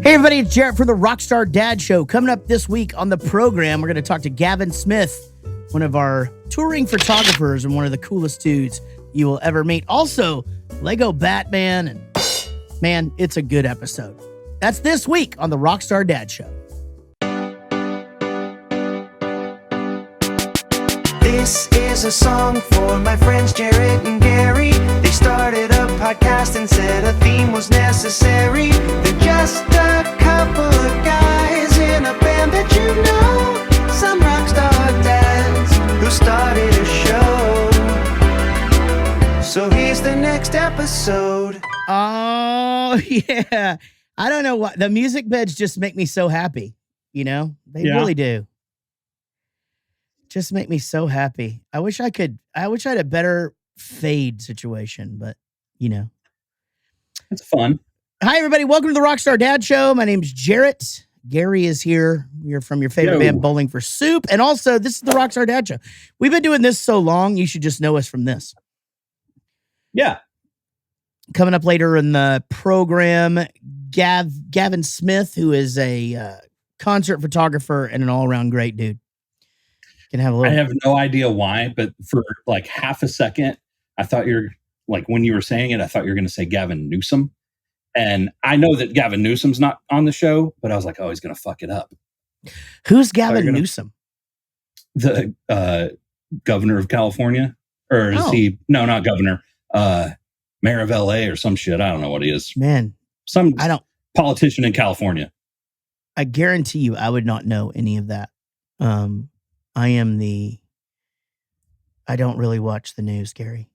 Hey everybody, it's Jaret from the Rockstar Dad Show. Coming up this week on the program, we're going to talk to Gavin Smith, one of our touring photographers and one of the coolest dudes you will ever meet. Also, Lego Batman, and man, it's a good episode. That's this week on the Rockstar Dad Show. This is a song for my friends Jaret and Gary. They started a podcast and said a theme was necessary. They're just a couple of guys in a band that you know. Some rockstar dads who started a show. So here's the next episode. Oh, yeah. I don't know why. The music beds just make me so happy. You know, they really do. Just make me so happy. I wish I had a better fade situation, but you know. It's fun. Hi, everybody. Welcome to the Rockstar Dad Show. My name's Jaret. Gary is here. We are from your favorite band, Bowling for Soup. And also, this is the Rockstar Dad Show. We've been doing this so long, you should just know us from this. Yeah. Coming up later in the program, Gavin Smith, who is a concert photographer and an all-around great dude. I have no idea why, but for like half a second, I thought when you were saying it, I thought you were going to say Gavin Newsom. And I know that Gavin Newsom's not on the show, but I was like, oh, he's going to fuck it up. Who's Gavin Newsom? The governor of California? Or is he? No, not governor. Mayor of LA or some shit. I don't know what he is. Man. Politician in California. I guarantee you I would not know any of that. I don't really watch the news, Gary.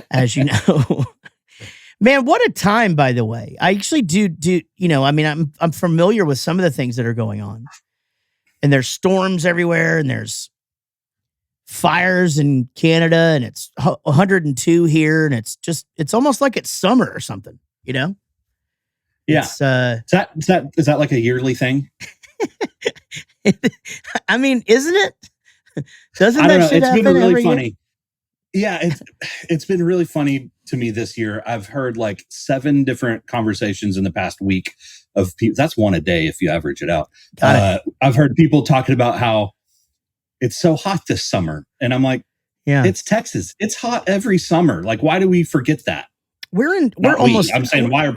As you know. Man, what a time, by the way. I actually do, you know, I mean, I'm familiar with some of the things that are going on. And there's storms everywhere, and there's fires in Canada, and it's 102 here, and it's almost like it's summer or something, you know? Yeah. Is that like a yearly thing? I mean, isn't it? Doesn't I don't that know. shit It's happen been really every funny. Year? Yeah, it's been really funny to me this year. I've heard like 7 different conversations in the past week of people. That's one a day if you average it out. I've heard people talking about how it's so hot this summer, and I'm like, yeah, it's Texas. It's hot every summer. Like, why do we forget that? I'm saying, why are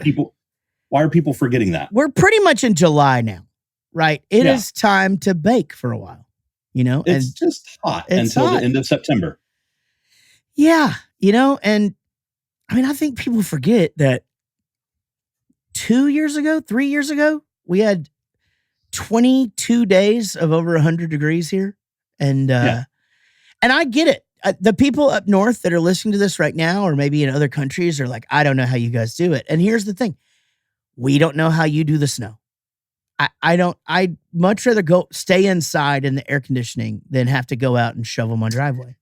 people forgetting that? We're pretty much in July now. Right. It is time to bake for a while, you know, it's just hot until the end of September. Yeah. You know, and I mean, I think people forget that 3 years ago, we had 22 days of over 100 degrees here. And I get it. The people up north that are listening to this right now, or maybe in other countries, are like, I don't know how you guys do it. And here's the thing. We don't know how you do the snow. I'd much rather stay inside in the air conditioning than have to go out and shovel my driveway.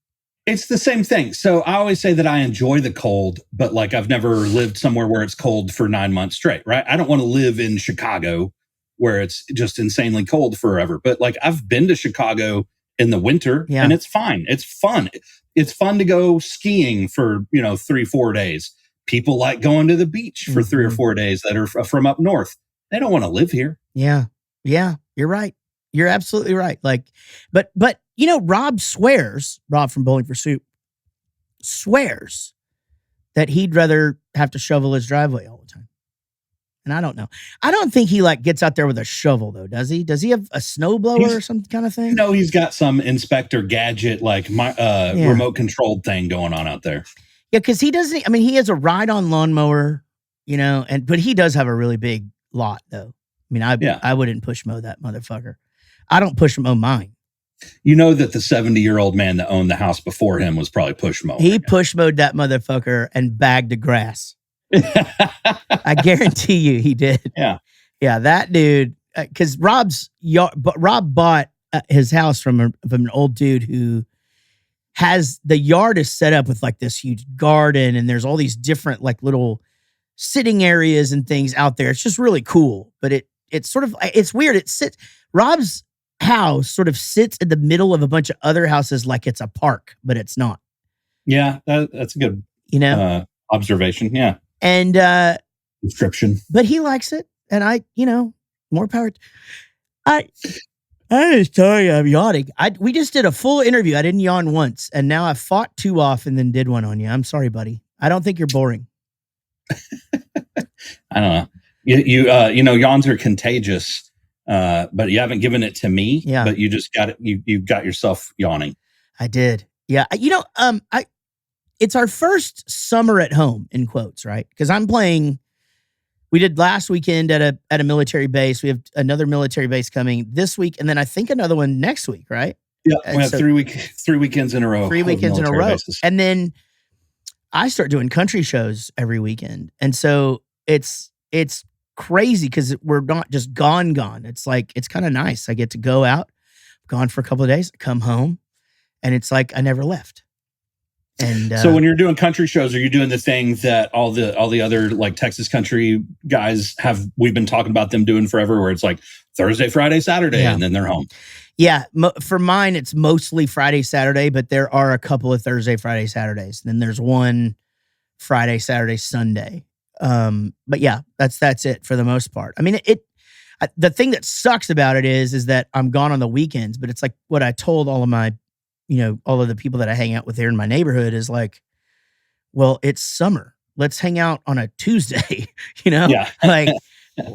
It's the same thing. So I always say that I enjoy the cold, but like I've never lived somewhere where it's cold for 9 months straight, right? I don't want to live in Chicago where it's just insanely cold forever. But like I've been to Chicago in the winter and it's fine. It's fun. It's fun to go skiing for, 3-4 days. People like going to the beach for 3 or 4 days that are from up north. They don't want to live here. Yeah. Yeah. You're right. You're absolutely right. Like, but, Rob from Bowling for Soup swears that he'd rather have to shovel his driveway all the time. And I don't know. I don't think he gets out there with a shovel though. Does he? Does he have a snowblower or some kind of thing? No, he's got some Inspector Gadget, remote controlled thing going on out there. Yeah. Cause he has a ride-on lawnmower, but he does have a really big lot though. I mean, I wouldn't push mow that motherfucker. I don't push mow mine. You know that the 70-year-old man that owned the house before him was probably push mowing. He push mowed that motherfucker and bagged the grass. I guarantee you he did. Yeah. Yeah, that dude, because Rob bought his house from an old dude who has, the yard is set up with like this huge garden, and there's all these different like little sitting areas and things out there. It's just really cool, but it's sort of, it's weird. Rob's house sort of sits in the middle of a bunch of other houses like it's a park, but it's not. Yeah, that's a good observation. Yeah. And description. But he likes it. And more power. I just tell you, I'm yawning. We just did a full interview. I didn't yawn once, and now I fought 2 off and then did one on you. I'm sorry, buddy. I don't think you're boring. I don't know. Yawns are contagious, but you haven't given it to me. Yeah. But you just got it. You got yourself yawning. I did. Yeah. It's our first summer at home, in quotes, right? Because I'm playing. We did last weekend at a military base. We have another military base coming this week, and then I think another one next week, right? Yeah, we have 3 weekends in a row. 3 weekends in a row, bases. And then I start doing country shows every weekend, and so it's crazy because we're not just gone. It's like it's kind of nice. I get to go out, gone for a couple of days, come home, and it's like I never left. And so when you're doing country shows, are you doing the thing that all the other like Texas country guys have? We've been talking about them doing forever, where it's like Thursday, Friday, Saturday, and then they're home. Yeah, for mine, it's mostly Friday, Saturday, but there are a couple of Thursday, Friday, Saturdays. And then there's one Friday, Saturday, Sunday. But yeah, that's it for the most part. I mean, the thing that sucks about it is that I'm gone on the weekends, but it's like what I told all of my, all of the people that I hang out with here in my neighborhood is like, well, it's summer. Let's hang out on a Tuesday, Yeah. Like,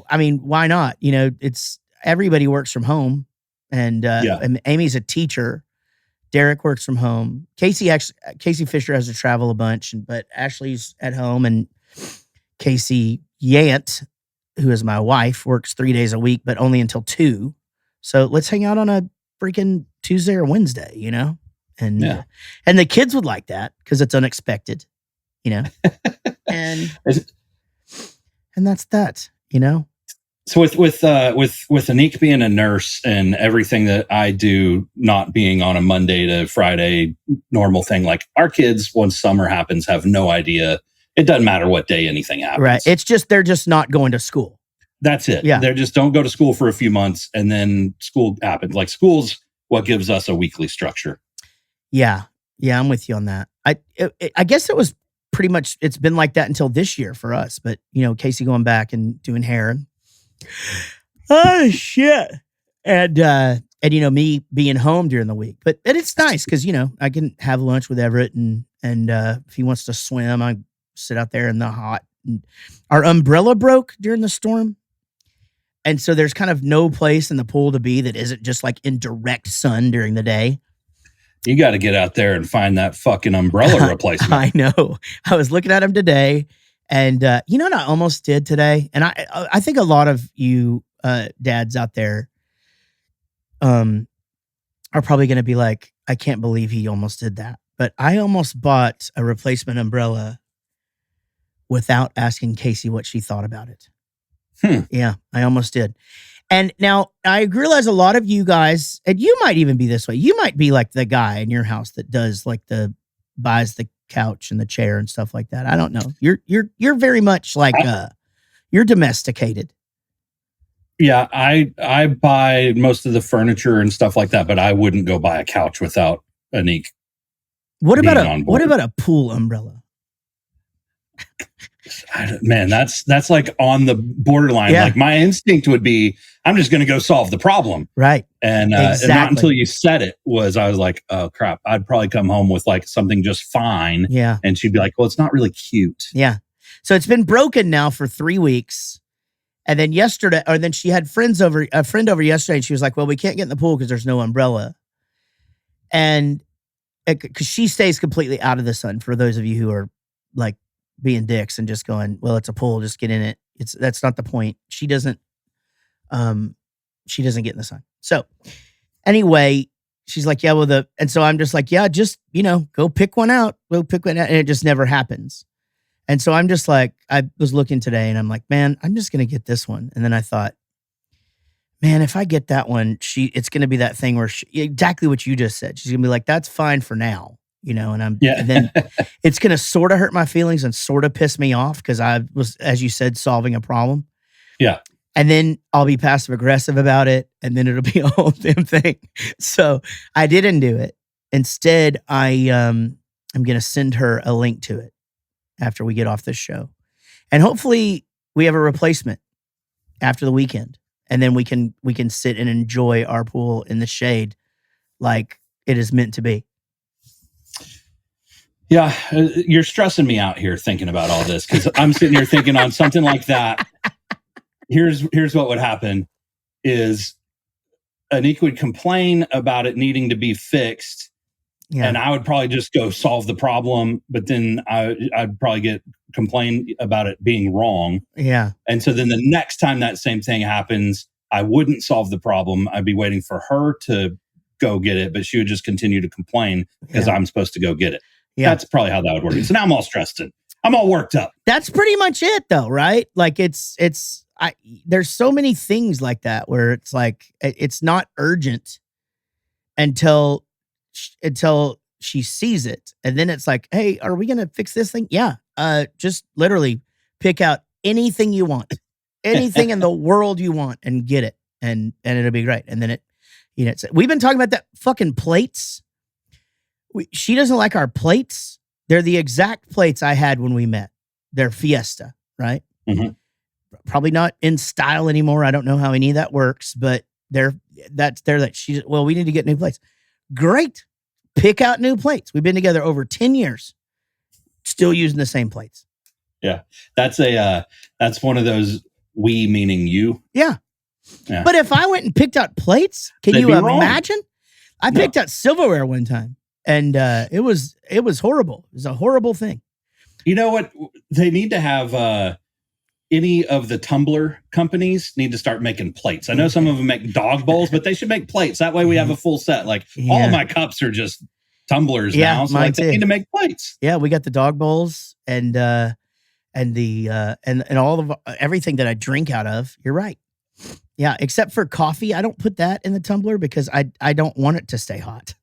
I mean, why not? It's everybody works from home. And Amy's a teacher. Derek works from home. Casey Fisher has to travel a bunch, but Ashley's at home, and Casey Yant, who is my wife, works 3 days a week, but only until 2. So let's hang out on a freaking Tuesday or Wednesday, And the kids would like that because it's unexpected, and that's that, So with Anik being a nurse and everything that I do, not being on a Monday to Friday normal thing, like our kids, once summer happens, have no idea. It doesn't matter what day anything happens. Right. It's just they're just not going to school. That's it. Yeah. They just don't go to school for a few months, and then school happens. Like school's what gives us a weekly structure. Yeah. Yeah, I'm with you on that. I guess it was pretty much, it's been like that until this year for us. But, Casey going back and doing hair. Oh, shit. And me being home during the week. But it's nice because, I can have lunch with Everett and if he wants to swim, I sit out there in the hot. And our umbrella broke during the storm. And so there's kind of no place in the pool to be that isn't just like in direct sun during the day. You got to get out there and find that fucking umbrella replacement. I know. I was looking at him today, and you know what I almost did today? And I think a lot of you dads out there are probably going to be like, I can't believe he almost did that. But I almost bought a replacement umbrella without asking Casey what she thought about it. Yeah, I almost did. And now I realize a lot of you guys, and you might even be this way. You might be like the guy in your house that does like buys the couch and the chair and stuff like that. I don't know. You're very much like you're domesticated. Yeah, I buy most of the furniture and stuff like that, but I wouldn't go buy a couch without Anik. What about a pool umbrella? Man, that's like on the borderline. Yeah. Like my instinct would be, I'm just going to go solve the problem. Right. And, exactly. and not until you said it I was like, oh crap, I'd probably come home with like something just fine. Yeah. And she'd be like, well, it's not really cute. Yeah. So it's been broken now for 3 weeks. And then then she had a friend over yesterday, and she was like, well, we can't get in the pool because there's no umbrella. And because she stays completely out of the sun, for those of you who are like being dicks and just going, well, it's a pool, just get in it. That's not the point. She doesn't get in the sun. So anyway, she's like, yeah, well, and so I'm just like, yeah, just, go pick one out. We'll pick one out. And it just never happens. And so I'm just like, I was looking today and I'm like, man, I'm just going to get this one. And then I thought, man, if I get that one, it's going to be that thing where exactly what you just said. She's going to be like, that's fine for now. And then it's going to sort of hurt my feelings and sort of piss me off because I was, as you said, solving a problem. Yeah. And then I'll be passive aggressive about it, and then it'll be a whole damn thing. So I didn't do it. Instead, I'm going to send her a link to it after we get off this show. And hopefully we have a replacement. after the weekend, and then we can sit and enjoy our pool in the shade like it is meant to be. Yeah, you're stressing me out here thinking about all this, because I'm sitting here thinking on something like that. Here's what would happen is Anika would complain about it needing to be fixed. Yeah. And I would probably just go solve the problem, but then I'd probably complain about it being wrong. Yeah. And so then the next time that same thing happens, I wouldn't solve the problem. I'd be waiting for her to go get it, but she would just continue to complain because I'm supposed to go get it. Yeah. That's probably how that would work. So now I'm all stressed and I'm all worked up. That's pretty much it though, right? Like there's so many things like that where it's like, it's not urgent until she sees it. And then it's like, hey, are we going to fix this thing? Yeah. Just literally pick out anything you want, anything in the world you want and get it. And it'll be great. And then we've been talking about that fucking plates. She doesn't like our plates. They're the exact plates I had when we met. They're Fiesta, right? Mm-hmm. Probably not in style anymore. I don't know how any of that works, but they're like, we need to get new plates. Great. Pick out new plates. We've been together over 10 years, still using the same plates. Yeah. That's one of those we meaning you. Yeah. But if I went and picked out plates, can you imagine? I picked out silverware one time and it was horrible. It was a horrible thing. You know what? They need to have any of the tumbler companies need to start making plates. I know some of them make dog bowls, but they should make plates. That way we have a full set. Like all of my cups are just tumblers now. So like they need to make plates. Yeah, we got the dog bowls and all of everything that I drink out of. You're right. Yeah, except for coffee. I don't put that in the tumbler because I don't want it to stay hot.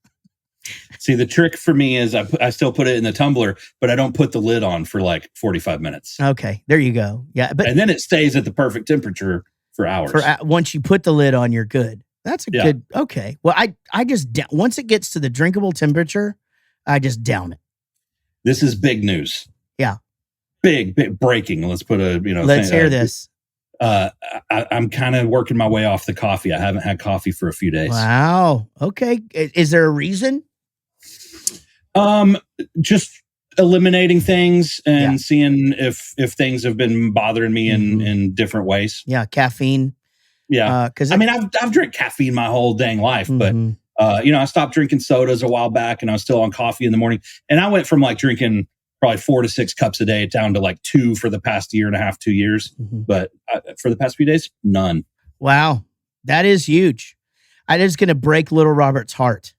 See, the trick for me is I still put it in the tumbler, but I don't put the lid on for like 45 minutes. Okay, there you go. Yeah, and then it stays at the perfect temperature for hours. Once you put the lid on, you're good. That's a good. Okay. Well, I just once it gets to the drinkable temperature, I just down it. This is big news. Yeah. Big breaking. Let's put Let's hear this. I'm kind of working my way off the coffee. I haven't had coffee for a few days. Wow. Okay. Is there a reason? Just eliminating things and seeing if things have been bothering me in different ways. Yeah, caffeine. Yeah, because I've drank caffeine my whole dang life, but I stopped drinking sodas a while back, and I was still on coffee in the morning. And I went from like drinking probably 4 to 6 cups a day down to like 2 for the past year and a half, 2 years. But for the past few days, none. Wow, that is huge. That is going to break little Robert's heart.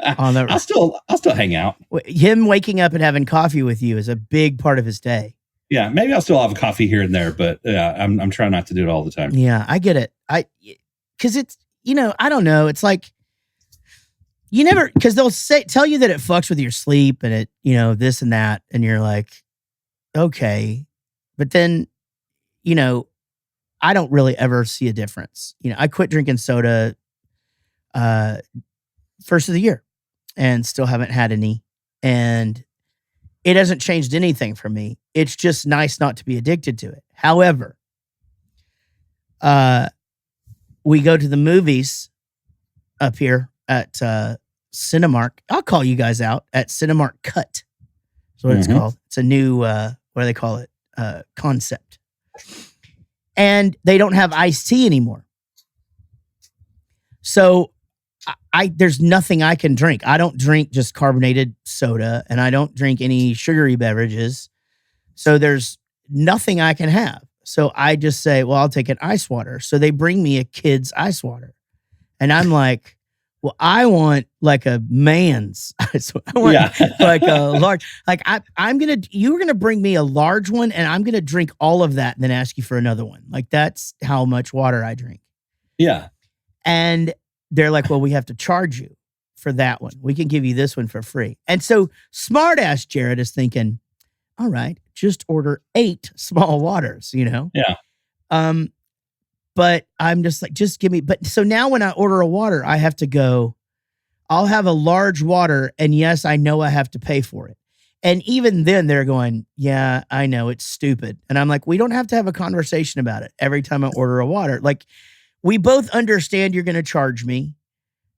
I'll still hang out. Him waking up and having coffee with you is a big part of his day. Yeah, maybe I'll still have a coffee here and there, but I'm trying not to do it all the time. Yeah, I get it. Because it's I don't know. It's like you never because they'll tell you that it fucks with your sleep and it this and that, and you're like, okay, but then I don't really ever see a difference. I quit drinking soda. First of the year and still haven't had any. And it hasn't changed anything for me. It's just nice not to be addicted to it. However, we go to the movies up here at Cinemark. I'll call you guys out at Cinemark Cut. That's what it's called. It's a new, what do they call it? Concept. And they don't have iced tea anymore. So there's nothing I can drink. I don't drink just carbonated soda and I don't drink any sugary beverages. So there's nothing I can have. So I just say, well, I'll take an ice water. So they bring me a kid's ice water. And I'm like, well, I want like a man's ice water. I want like a large, like you're going to bring me a large one and I'm going to drink all of that and then ask you for another one. Like that's how much water I drink. Yeah. And they're like, well, we have to charge you for that one. We can give you this one for free. And so smart ass Jaret is thinking, all right, just order 8 small waters, Yeah. But I'm just like, just give me. But so now when I order a water, I have to go, I'll have a large water. And yes, I know I have to pay for it. And even then they're going, yeah, I know it's stupid. And I'm like, we don't have to have a conversation about it every time I order a water. Like, we both understand you're going to charge me.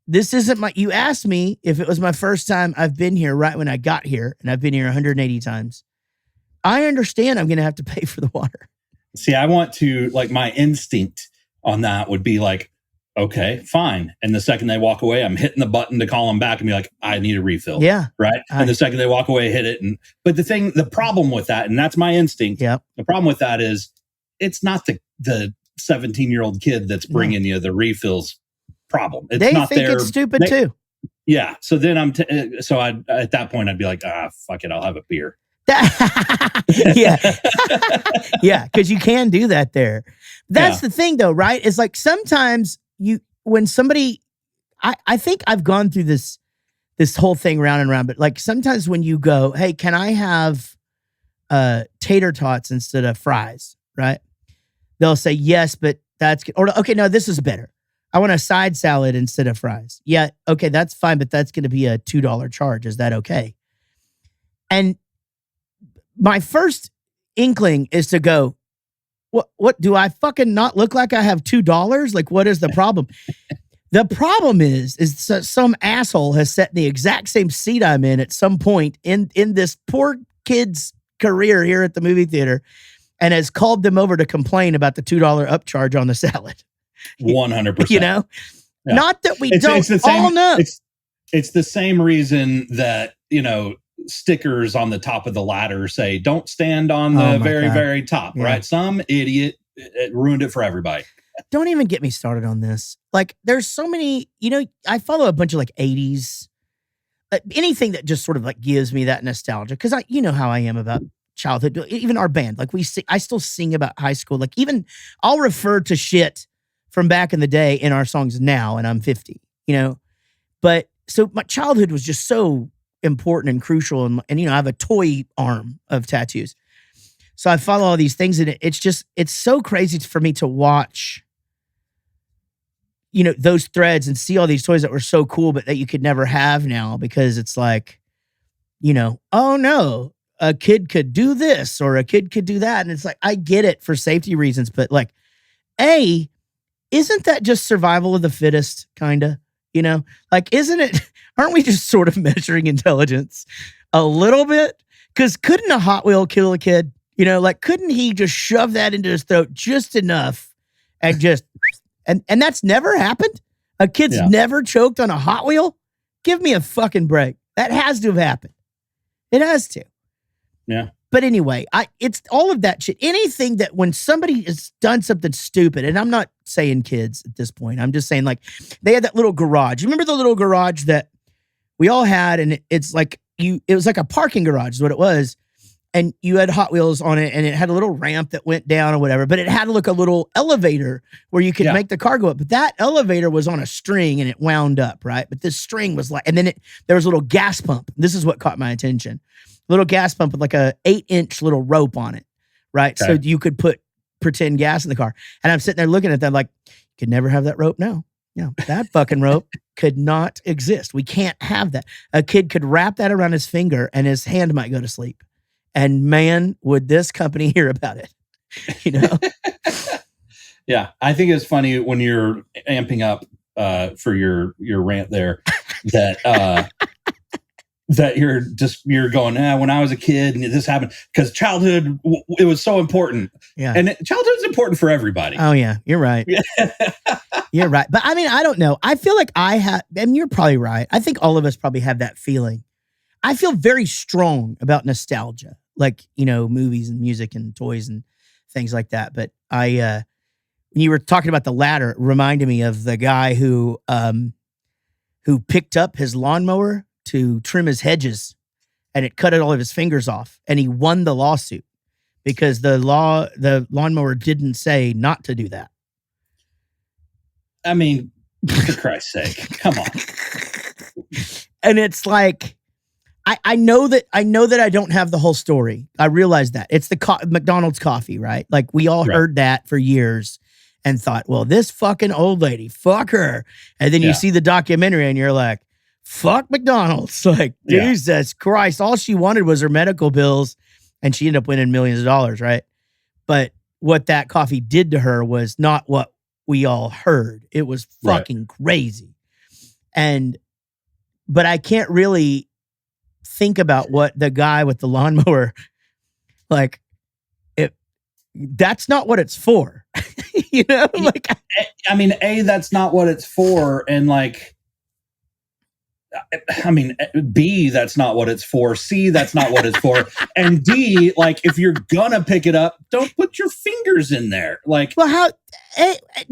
This isn't you asked me if it was my first time. I've been here right when I got here, and I've been here 180 times. I understand I'm going to have to pay for the water. See, I want to, like, my instinct on that would be like, okay, fine. And the second they walk away, I'm hitting the button to call them back and be like, I need a refill. Yeah. Right. And the second they walk away, hit it. But the problem with that, and that's my instinct. Yeah. The problem with that is it's not the 17-year-old kid that's bringing you the refills problem. It's they not think it's stupid too. Yeah. So then at that point, I'd be like, fuck it. I'll have a beer. Yeah. Yeah. Cause you can do that there. That's the thing though, right? It's like sometimes when somebody, I think I've gone through this whole thing round and round, but like sometimes when you go, hey, can I have tater tots instead of fries? Right. They'll say yes, but that's good. Or, okay, no, this is better. I want a side salad instead of fries. Yeah. Okay. That's fine. But that's going to be a $2 charge. Is that okay? And my first inkling is to go, what do I fucking not look like I have $2? Like, what is the problem? The problem is some asshole has sat in the exact same seat I'm in at some point in this poor kid's career here at the movie theater and has called them over to complain about the $2 upcharge on the salad. 100%. You know? Yeah. Not that we don't all know. It's the same reason that, stickers on the top of the ladder say don't stand on the very top, right? Some idiot ruined it for everybody. Don't even get me started on this. Like, there's so many, I follow a bunch of like 80s, anything that just sort of like gives me that nostalgia. Cause you know how I am about childhood, even our band. Like I still sing about high school. Like even I'll refer to shit from back in the day in our songs now, and I'm 50, but so my childhood was just so important and crucial. And I have a toy arm of tattoos. So I follow all these things, and it's so crazy for me to watch, those threads and see all these toys that were so cool, but that you could never have now because it's like, oh no, a kid could do this or a kid could do that. And it's like, I get it for safety reasons, but like, isn't that just survival of the fittest kind of, like, aren't we just sort of measuring intelligence a little bit? Because couldn't a Hot Wheel kill a kid? Like, couldn't he just shove that into his throat just enough and just, and that's never happened? A kid's never choked on a Hot Wheel? Give me a fucking break. That has to have happened. It has to. Yeah. But anyway, it's all of that shit. Anything that when somebody has done something stupid, and I'm not saying kids at this point, I'm just saying like they had that little garage. You remember the little garage that we all had? And it's like it was like a parking garage is what it was. And you had Hot Wheels on it, and it had a little ramp that went down or whatever, but it had like a little elevator where you could make the car go up. But that elevator was on a string and it wound up, right? But this string was like, and then there was a little gas pump. This is what caught my attention. Little gas pump with like a 8-inch little rope on it, right? Okay. So you could pretend gas in the car. And I'm sitting there looking at that like, you could never have that rope now. That fucking rope could not exist. We can't have that. A kid could wrap that around his finger and his hand might go to sleep. And man, would this company hear about it, Yeah. I think it's funny when you're amping up for your rant there that that you're going, when I was a kid and this happened, because childhood, it was so important. Yeah. And childhood's important for everybody. Oh yeah, you're right. You're right. But I mean, I don't know. I feel like I have, and you're probably right. I think all of us probably have that feeling. I feel very strong about nostalgia, like, movies and music and toys and things like that. But when you were talking about the ladder, it reminded me of the guy who picked up his lawnmower to trim his hedges, and it cut all of his fingers off, and he won the lawsuit because the lawnmower didn't say not to do that. I mean, for Christ's sake, come on. And it's like, I know that I don't have the whole story. I realize that it's the McDonald's coffee, right? Like we all heard that for years and thought, well, this fucking old lady, fuck her. And then you see the documentary and you're like, fuck McDonald's. Like, Yeah. Jesus Christ. All she wanted was her medical bills, and she ended up winning millions of dollars, right? But what that coffee did to her was not what we all heard. It was fucking crazy. But I can't really think about what the guy with the lawnmower, like, that's not what it's for. You know, like, I mean, A, that's not what it's for. And like, I mean, B, that's not what it's for. C, that's not what it's for. And D, like, if you're gonna pick it up, don't put your fingers in there. Like, well,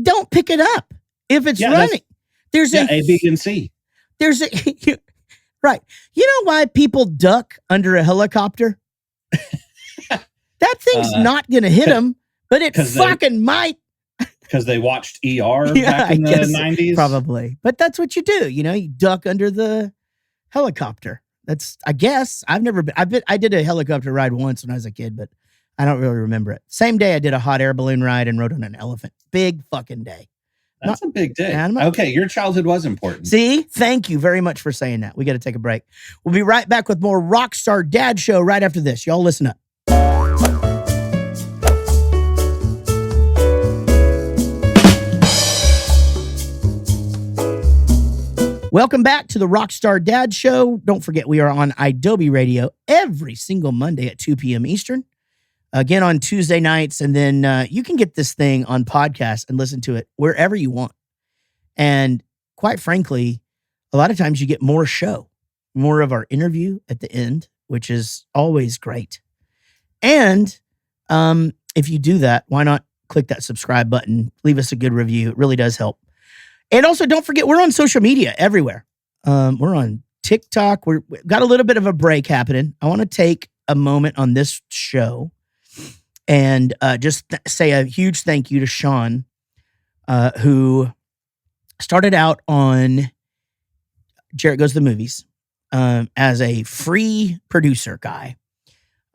don't pick it up if it's running. There's A, B, and C. There's a right. You know why people duck under a helicopter? That thing's not going to hit them, but it fucking might. Because they watched ER back in the 90s? Probably. But that's what you do. You know, you duck under the helicopter. That's, I guess, I've never been. I did a helicopter ride once when I was a kid, but I don't really remember it. Same day I did a hot air balloon ride and rode on an elephant. Big fucking day. That's a big day. Okay, your childhood was important. See? Thank you very much for saying that. We got to take a break. We'll be right back with more Rockstar Dad Show right after this. Y'all listen up. Welcome back to the Rockstar Dad Show. Don't forget, we are on Adobe Radio every single Monday at 2 p.m. Eastern. Again on Tuesday nights, and then you can get this thing on podcast and listen to it wherever you want. And quite frankly, a lot of times you get more show, more of our interview at the end, which is always great. And if you do that, why not click that subscribe button, leave us a good review. It really does help. And also, don't forget, we're on social media everywhere. We're on TikTok. We've got a little bit of a break happening. I want to take a moment on this show and just say a huge thank you to Sean, who started out on Jaret Goes to the Movies as a free producer guy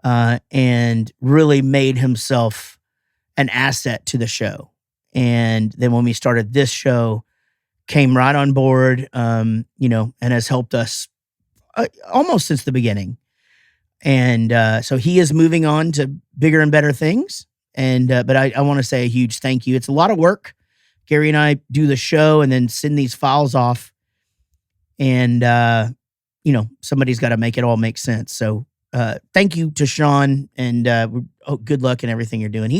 and really made himself an asset to the show. And then when we started this show, came right on board, and has helped us almost since the beginning. And so he is moving on to bigger and better things. And but I want to say a huge thank you. It's a lot of work. Gary and I do the show and then send these files off. And, somebody's got to make it all make sense. So thank you to Sean, and good luck in everything you're doing.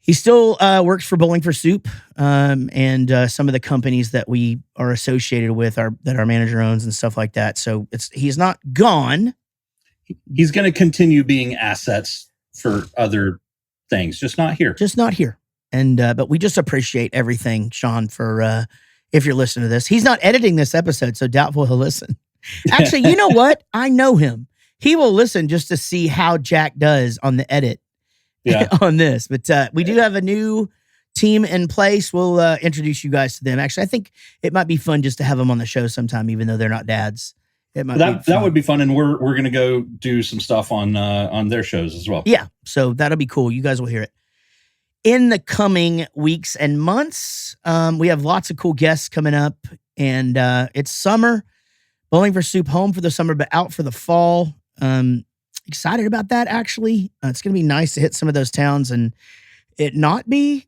He still works for Bowling for Soup, and some of the companies that we are associated with that our manager owns and stuff like that. So he's not gone. He's going to continue being assets for other things, just not here. And but we just appreciate everything, Sean, for if you're listening to this. He's not editing this episode, so doubtful he'll listen. Actually, you know what? I know him. He will listen just to see how Jack does on the edit. On this, but we do have a new team in place. We'll introduce you guys to them. Actually, I think it might be fun just to have them on the show sometime, even though they're not dads. It might that would be fun, and we're gonna go do some stuff on their shows as well. Yeah, so that'll be cool. You guys will hear it in the coming weeks and months. We have lots of cool guests coming up, and it's summer. Bowling for Soup home for the summer, but out for the fall. Excited about that, actually. It's going to be nice to hit some of those towns and it not be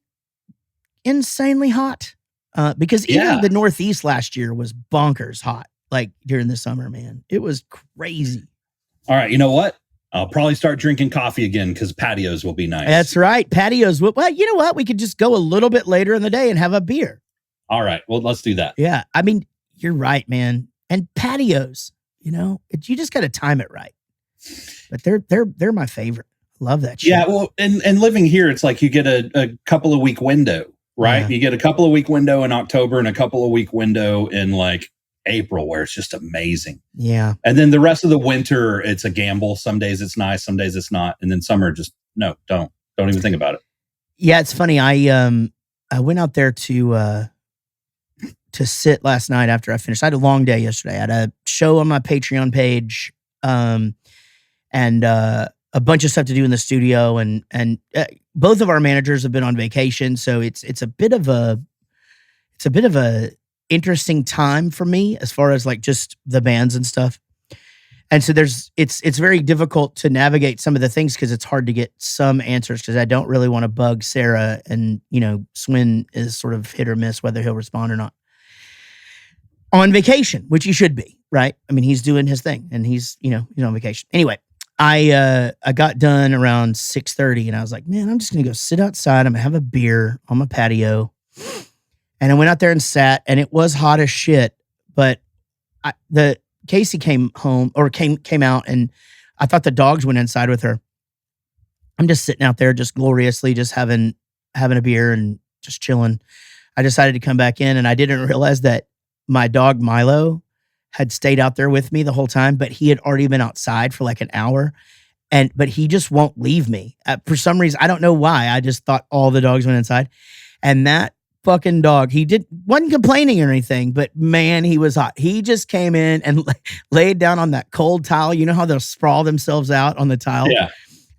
insanely hot. Because even the Northeast last year was bonkers hot, like during the summer, man. It was crazy. All right, you know what? I'll probably start drinking coffee again because patios will be nice. That's right. Patios. Well, you know what? We could just go a little bit later in the day and have a beer. All right. Well, let's do that. Yeah. I mean, you're right, man. And patios, you just got to time it right. But they're my favorite. Love that shit. Yeah, well, and living here, it's like you get a couple of week window, right? Yeah. You get a couple of week window in October and a couple of week window in like April, where it's just amazing. Yeah. And then the rest of the winter, it's a gamble. Some days it's nice, some days it's not. And then summer, just don't even think about it. Yeah, it's funny. I went out there to sit last night after I finished. I had a long day yesterday. I had a show on my Patreon page. And a bunch of stuff to do in the studio, and both of our managers have been on vacation, so it's a bit of a interesting time for me as far as like just the bands and stuff. And so it's very difficult to navigate some of the things because it's hard to get some answers because I don't really want to bug Sarah, and Swin is sort of hit or miss whether he'll respond or not. On vacation, which he should be, right? I mean, he's doing his thing and he's on vacation. Anyway, I got done around 6:30 and I was like, man, I'm just gonna go sit outside. I'm gonna have a beer on my patio. And I went out there and sat, and it was hot as shit, but Casey came home or came out, and I thought the dogs went inside with her. I'm just sitting out there, just gloriously, just having a beer and just chilling. I decided to come back in, and I didn't realize that my dog Milo had stayed out there with me the whole time, but he had already been outside for like an hour, but he just won't leave me for some reason. I don't know why. I just thought all the dogs went inside, and that fucking dog, wasn't complaining or anything, but man, he was hot. He just came in and laid down on that cold tile. You know how they'll sprawl themselves out on the tile? Yeah.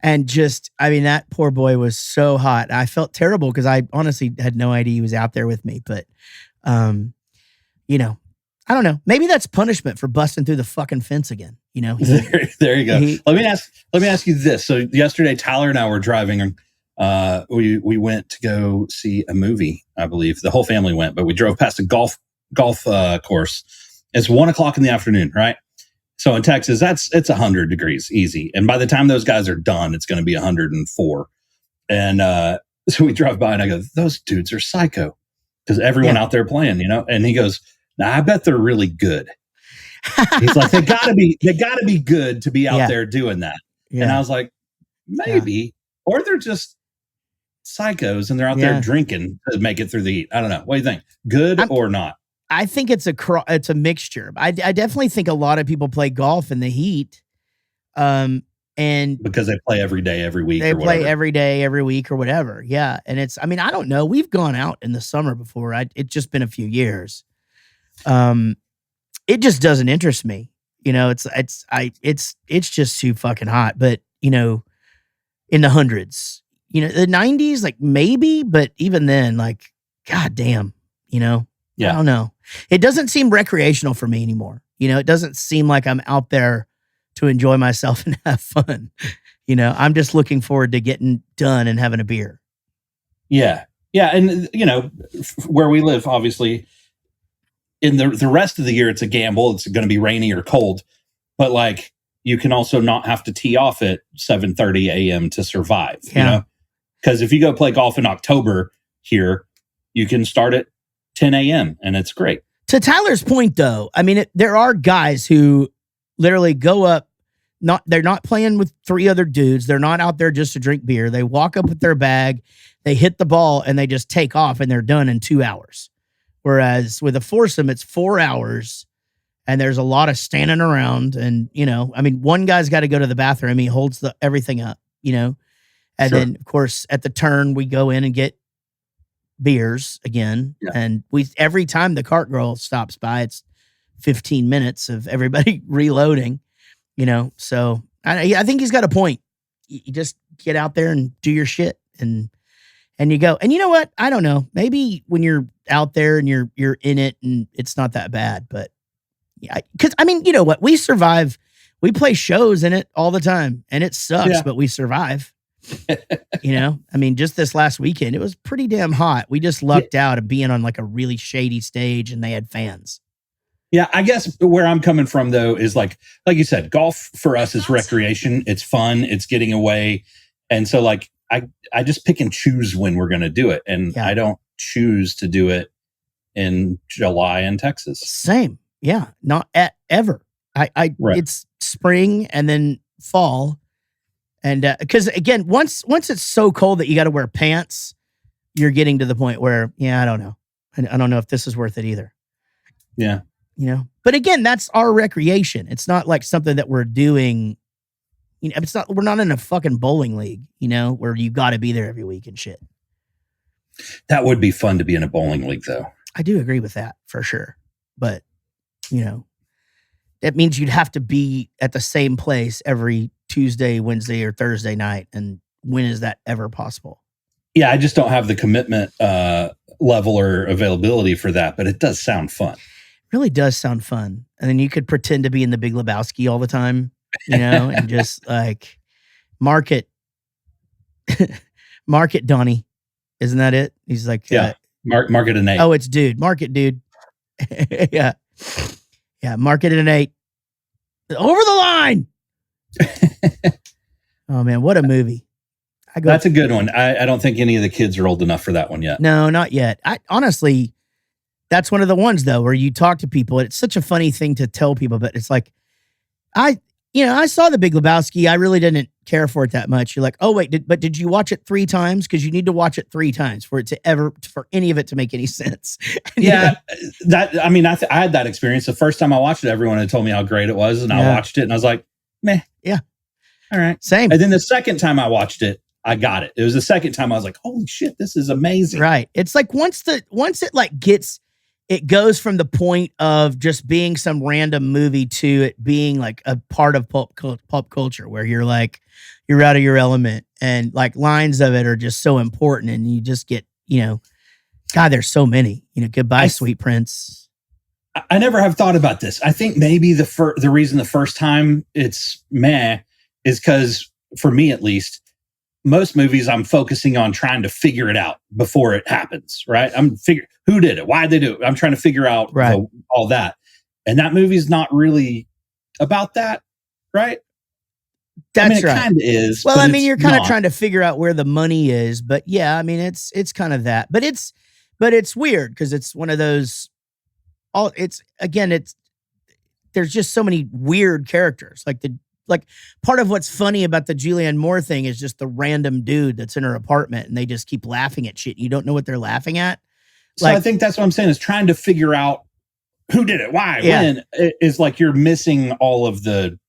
And that poor boy was so hot. I felt terrible because I honestly had no idea he was out there with me. But, I don't know. Maybe that's punishment for busting through the fucking fence again. There you go. Let me ask you this. So yesterday, Tyler and I were driving. We went to go see a movie. I believe the whole family went, but we drove past a golf course. It's 1:00 in the afternoon, right? So in Texas, it's 100 degrees easy, and by the time those guys are done, it's going to be 104. And so we drove by, and I go, "Those dudes are psycho," because everyone out there playing, And he goes, "Nah, I bet they're really good." He's like, "They gotta be good to be out there doing that." Yeah. And I was like, "Maybe, or they're just psychos and they're out there drinking to make it through the heat." I don't know. What do you think? Good or not? I think it's a mixture. I definitely think a lot of people play golf in the heat. And because they play every day, every week. They play every day, every week or whatever. Yeah. And I don't know. We've gone out in the summer before. It's just been a few years. It just doesn't interest me. It's just too fucking hot. But, in the hundreds. The 90s, like maybe, but even then, like, God damn, I don't know. It doesn't seem recreational for me anymore. It doesn't seem like I'm out there to enjoy myself and have fun. I'm just looking forward to getting done and having a beer. Yeah. Yeah. And, where we live, obviously, in the rest of the year, it's a gamble. It's going to be rainy or cold. But, like, you can also not have to tee off at 7:30 a.m. to survive, Because if you go play golf in October here, you can start at 10 a.m. and it's great. To Tyler's point, though, I mean, there are guys who literally go up, they're not playing with 3 other dudes. They're not out there just to drink beer. They walk up with their bag, they hit the ball, and they just take off, and they're done in 2 hours. Whereas with a foursome, it's 4 hours, and there's a lot of standing around. And, one guy's got to go to the bathroom. He holds everything up, And then, of course, at the turn, we go in and get beers again. Yeah. And every time the cart girl stops by, it's 15 minutes of everybody reloading, So I think he's got a point. You just get out there and do your shit and you go. And you know what? I don't know. Maybe when you're out there and you're in it and it's not that bad. But yeah, because you know what? We survive. We play shows in it all the time, and it sucks, but we survive. Just this last weekend, it was pretty damn hot. We just lucked out of being on like a really shady stage, and they had fans. Yeah, I guess where I'm coming from though is like you said, golf for us is recreation. It's fun. It's getting away, and so like I just pick and choose when we're going to do it, and I don't choose to do it in July in Texas. Same, yeah, not ever. Right. It's spring and then fall. And because again, once it's so cold that you got to wear pants, you're getting to the point where, I don't know. I don't know if this is worth it either. Yeah. But again, that's our recreation. It's not like something that we're doing. We're not in a fucking bowling league, where you got to be there every week and shit. That would be fun to be in a bowling league though. I do agree with that for sure. But, that means you'd have to be at the same place every Tuesday, Wednesday, or Thursday night. And when is that ever possible? Yeah, I just don't have the commitment level or availability for that, but it does sound fun. Really does sound fun. And then you could pretend to be in the Big Lebowski all the time, you know, and just like market Donnie. Isn't that it? He's like, yeah, market an 8. Oh, it's dude. Market dude. Yeah. Yeah. Market an 8. Over the line. Oh man, what a movie. That's a good one. I don't think any of the kids are old enough for that one yet. No, not yet. Honestly, that's one of the ones though, where you talk to people. It's such a funny thing to tell people, but it's like, I saw the Big Lebowski. I really didn't care for it that much. You're like, oh wait, but did you watch it 3 times? Because you need to watch it 3 times for any of it to make any sense. Yeah, I had that experience. The first time I watched it, everyone had told me how great it was, and I watched it, and I was like, meh. Yeah. All right. Same. And then the second time I watched it, I got it. It was the second time I was like, holy shit, this is amazing. Right. It's like once it like it goes from the point of just being some random movie to it being like a part of pop culture where you're out of your element, and like lines of it are just so important, and you just get, God, there's so many, Goodbye, Sweet Prince. I never have thought about this. I think maybe the reason the first time it's meh is because, for me at least, most movies I'm focusing on trying to figure it out before it happens, right? I'm figuring who did it, why did they do it. I'm trying to figure out all that. And that movie's not really about that, right? That's right. It kind of is. Well, you're kind of trying to figure out where the money is, but yeah, it's kind of that. But it's weird because it's one of those. There's just so many weird characters. Like part of what's funny about the Julianne Moore thing is just the random dude that's in her apartment and they just keep laughing at shit. You don't know what they're laughing at. So I think that's what I'm saying, is trying to figure out who did it, why, when, is like you're missing all of the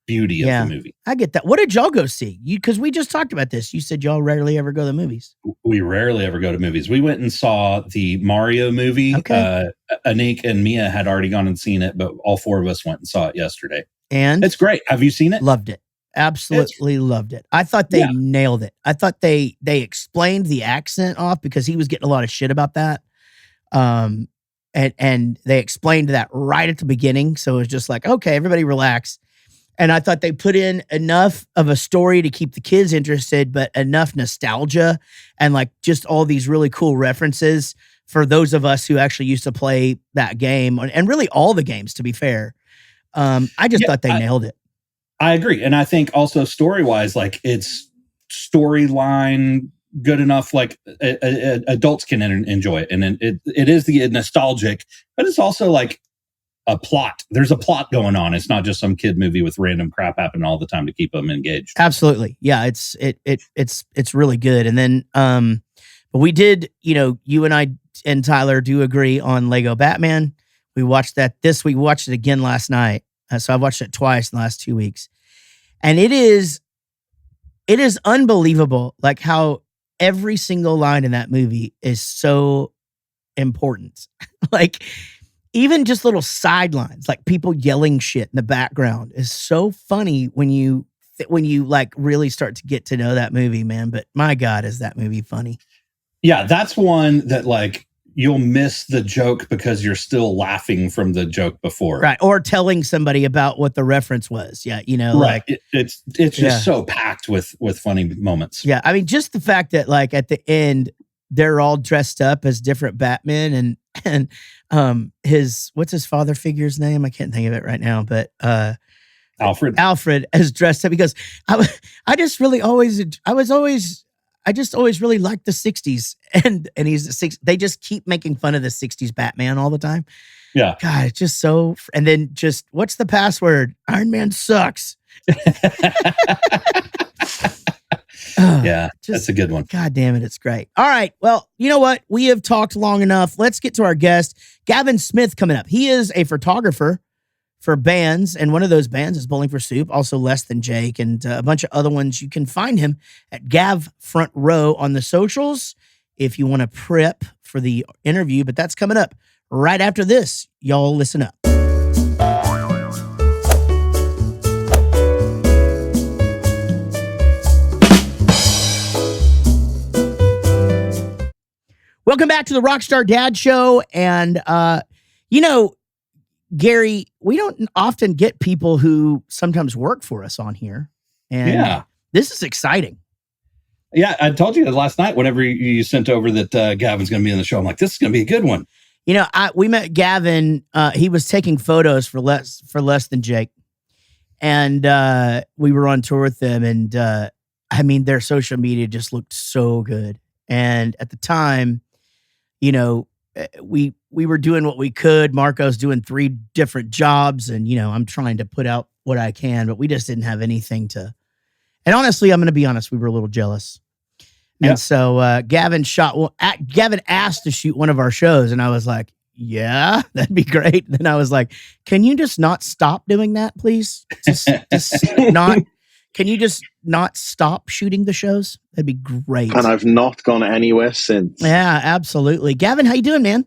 beauty of the movie. I get that. What did y'all go see? Because we just talked about this. You said y'all rarely ever go to the movies. We rarely ever go to movies. We went and saw the Mario movie. Okay. Anik and Mia had already gone and seen it, but all 4 of us went and saw it yesterday. And it's great. Have you seen it? Loved it. Absolutely loved it. I thought they nailed it. I thought they explained the accent off because he was getting a lot of shit about that. And they explained that right at the beginning. So it was just like, okay, everybody relax. And I thought they put in enough of a story to keep the kids interested, but enough nostalgia and like just all these really cool references for those of us who actually used to play that game, and really all the games, to be fair. I just thought they nailed it. I agree. And I think also story-wise, like it's storyline good enough, like adults can enjoy it. And it is the nostalgic, but it's also like a plot. There's a plot going on. It's not just some kid movie with random crap happening all the time to keep them engaged. Absolutely. Yeah, it's really good. And then but we did, you and I and Tyler do agree on Lego Batman. We watched that this week. We watched it again last night. So I've watched it twice in the last 2 weeks. And it is unbelievable, like how every single line in that movie is so important. Like even just little sidelines, like people yelling shit in the background is so funny when you like really start to get to know that movie, man. But my God, is that movie funny? Yeah, that's one that like you'll miss the joke because you're still laughing from the joke before. Right. Or telling somebody about what the reference was. Yeah. Right. Like it's just so packed with funny moments. Yeah. Just the fact that like at the end, they're all dressed up as different Batmen and what's his father figure's name? I can't think of it right now, but Alfred as dressed up because I just always really liked the 60s and he's the 60s. They just keep making fun of the 60s Batman all the time. Yeah. God, it's just so, and then just, what's the password? Iron Man sucks. That's a good one. God damn it. It's great. All right. Well, you know what? We have talked long enough. Let's get to our guest, Gavin Smith, coming up. He is a photographer for bands, and one of those bands is Bowling for Soup, also Less Than Jake, and a bunch of other ones. You can find him at Gav Front Row on the socials if you want to prep for the interview, but that's coming up right after this. Y'all listen up. Welcome back to the Rockstar Dad Show. And, Gary, we don't often get people who sometimes work for us on here. And this is exciting. Yeah, I told you last night, whenever you sent over that Gavin's going to be on the show, I'm like, this is going to be a good one. We met Gavin. He was taking photos for less than Jake. And we were on tour with them. And their social media just looked so good. And at the time, we were doing what we could. Marco's doing 3 different jobs. And, I'm trying to put out what I can, but we just didn't have anything to. And honestly, I'm going to be honest, we were a little jealous. And so Gavin asked to shoot one of our shows. And I was like, yeah, that'd be great. Then I was like, can you just not stop doing that, please? Can you just not stop shooting the shows? That'd be great. And I've not gone anywhere since. Yeah, absolutely. Gavin, how you doing, man?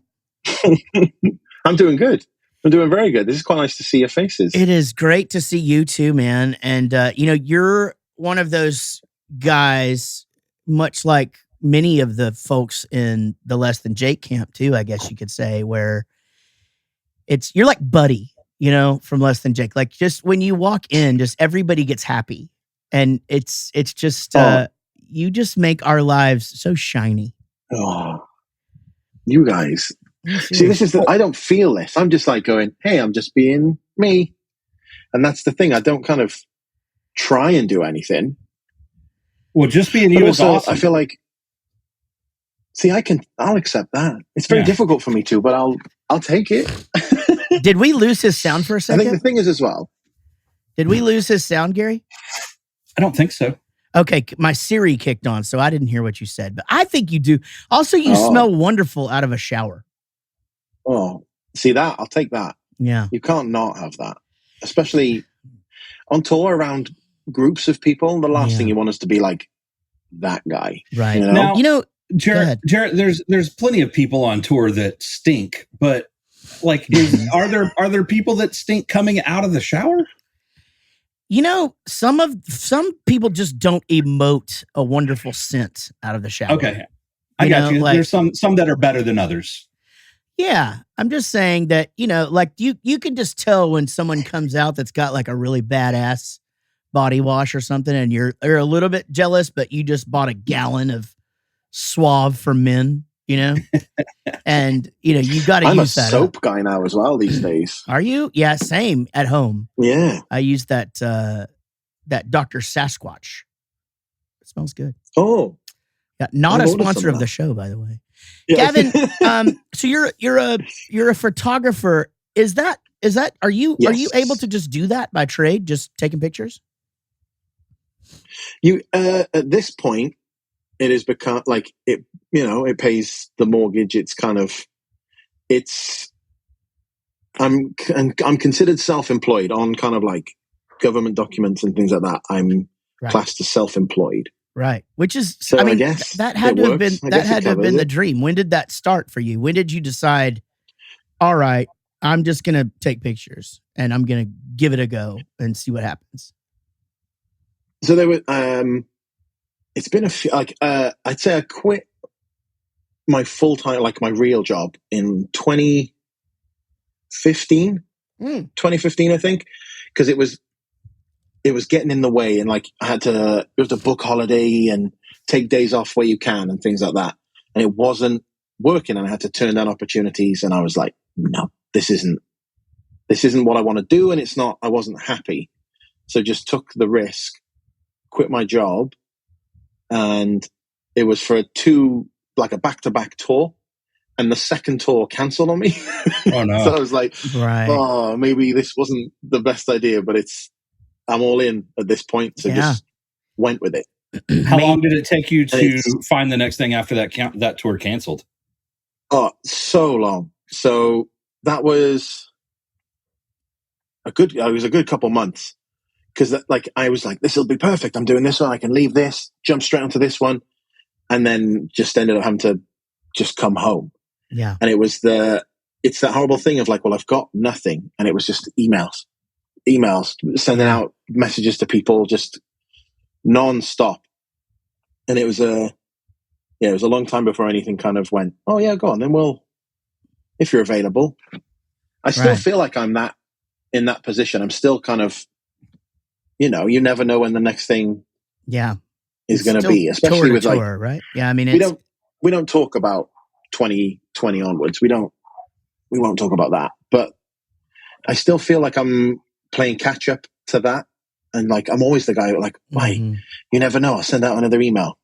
I'm doing good. I'm doing very good. This is quite nice to see your faces. It is great to see you too, man. And, you're one of those guys, much like many of the folks in the Less Than Jake camp too, I guess you could say, where you're like Buddy, from Less Than Jake. Like just when you walk in, just everybody gets happy. And it's just, you just make our lives so shiny. Oh, you guys. See, I don't feel this. I'm just like going, hey, I'm just being me. And that's the thing. I don't kind of try and do anything. Well, just being you is awesome. I feel like, see, I'll accept that. It's very difficult for me too, but I'll take it. Did we lose his sound for a second? I think the thing is as well. Did we lose his sound, Gary? I don't think so. Okay, my Siri kicked on, so I didn't hear what you said, but I think you do. Also, you smell wonderful out of a shower. Oh, see that? I'll take that. Yeah. You can't not have that, especially on tour around groups of people. The last thing you want is to be like that guy. Right. Now, Jaret, there's plenty of people on tour that stink, but like, are there people that stink coming out of the shower? Some people just don't emote a wonderful scent out of the shower. Okay. I got you. There's some that are better than others. Yeah. I'm just saying that, you can just tell when someone comes out that's got like a really badass body wash or something, and you're a little bit jealous, but you just bought a gallon of Suave for men, and you got to use that. I'm a soap guy now as well these days. Are you? Yeah, same at home. Yeah, I use that Dr. Sasquatch. It smells good. Oh, yeah, not a sponsor of the show, by the way. Yeah. Gavin, so you're a photographer. Are you able to just do that by trade, just taking pictures? You at this point, it has become like it. It pays the mortgage. I'm considered self-employed on kind of like government documents and things like that. I'm classed as self-employed. Right. Which is, so I guess that had to have been the dream. When did that start for you? When did you decide, all right, I'm just going to take pictures and I'm going to give it a go and see what happens? So there were, it's been a few, I'd say I quit my full-time, like my real job in 2015, I think, because it was getting in the way, and like I had to book holiday and take days off where you can and things like that. And it wasn't working, and I had to turn down opportunities, and I was like, no, this isn't what I want to do. And I wasn't happy. So just took the risk, quit my job, and it was for a back-to-back tour, and the second tour canceled on me. Oh no. So I was like, oh, maybe this wasn't the best idea, but I'm all in at this point. So just went with it. How long did it take you to find the next thing after that tour canceled? Oh, so long. So that was a good couple months, because I was like, this will be perfect. I'm doing this one. I can leave this, jump straight onto this one. And then just ended up having to just come home. Yeah. And it's that horrible thing of like, well, I've got nothing. And it was just emails, sending out messages to people just non-stop. And it was it was a long time before anything kind of went, oh yeah, go on, then if you're available. I still feel like I'm in that position. I'm still kind of, you never know when the next thing is going to be, especially with tour, right? Yeah, I mean, we don't talk about 2020 onwards. We won't talk about that. But I still feel like I'm playing catch up to that, and like I'm always the guy like, why? You never know. I'll send out another email.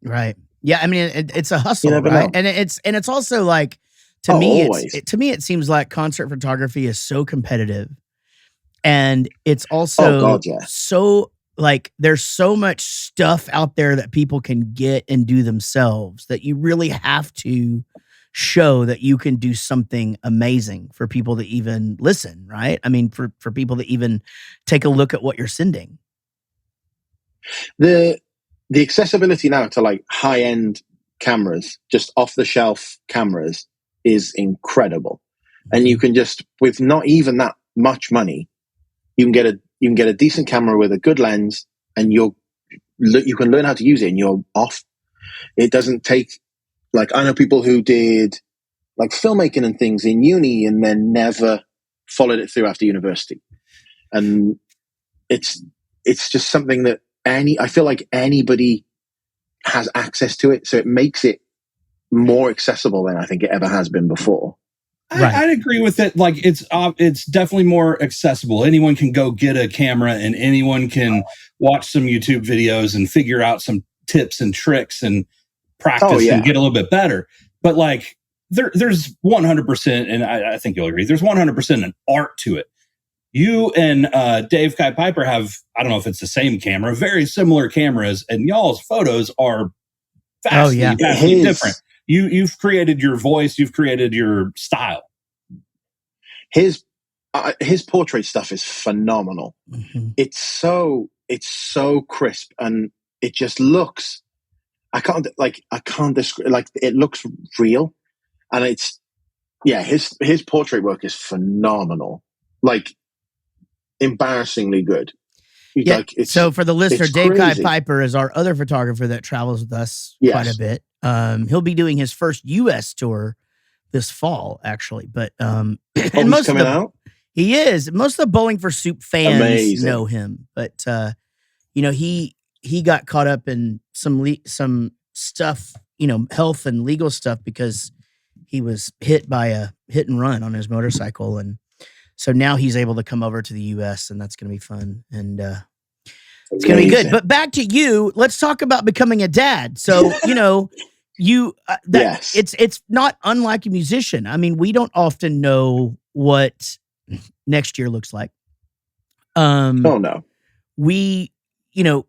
Right. Yeah, I mean, it's a hustle, You never right? know. And it's also like to me, it seems like concert photography is so competitive, and it's also so like there's so much stuff out there that people can get and do themselves that you really have to show that you can do something amazing for people to even listen, right? I mean, for people to even take a look at what you're sending. The accessibility now to like high end cameras, just off the shelf cameras, is incredible. And you can just, with not even that much money, you can get a decent camera with a good lens, and you can learn how to use it, and you're off. It doesn't take, like, I know people who did like filmmaking and things in uni and then never followed it through after university. And it's just something that I feel like anybody has access to it. So it makes it more accessible than I think it ever has been before. I'd agree with it. Like it's definitely more accessible. Anyone can go get a camera, and anyone can watch some YouTube videos and figure out some tips and tricks and practice and get a little bit better. But like there's 100%, and I think you'll agree, there's 100% an art to it. You and Dave Kai Piper have, I don't know if it's the same camera, very similar cameras, and y'all's photos are vastly different. You've created your voice, you've created your style. His portrait stuff is phenomenal. Mm-hmm. It's so crisp, and it just looks. I can't describe. Like, it looks real, and his portrait work is phenomenal. Like, embarrassingly good. Yeah. Like, so for the listener, Dave Kai Piper is our other photographer that travels with us quite a bit. He'll be doing his first U.S. tour this fall, actually. But and most coming out. He is. Most of the Bowling for Soup fans know him, but he got caught up in some stuff, health and legal stuff, because he was hit by a hit and run on his motorcycle, and so now he's able to come over to the U.S. and that's going to be fun, and it's going to be good. But back to you. Let's talk about becoming a dad. So it's not unlike a musician. I mean, we don't often know what next year looks like. Oh no. We, and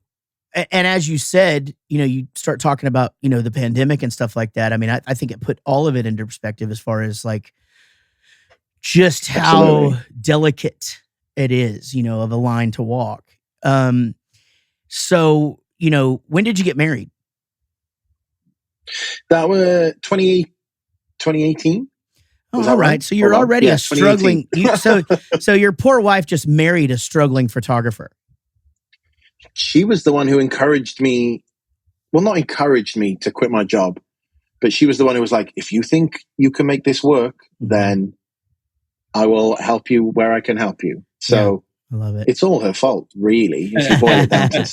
as you said, you start talking about, the pandemic and stuff like that. I mean, I think it put all of it into perspective as far as like just how delicate it is, of a line to walk. So, when did you get married? That was 2018. Oh, all right. So you're already a struggling. So your poor wife just married a struggling photographer. She was the one who encouraged me. Well, not encouraged me to quit my job, but she was the one who was like, if you think you can make this work, then I will help you where I can help you. So I love it. It's all her fault, really. If you boil it down to,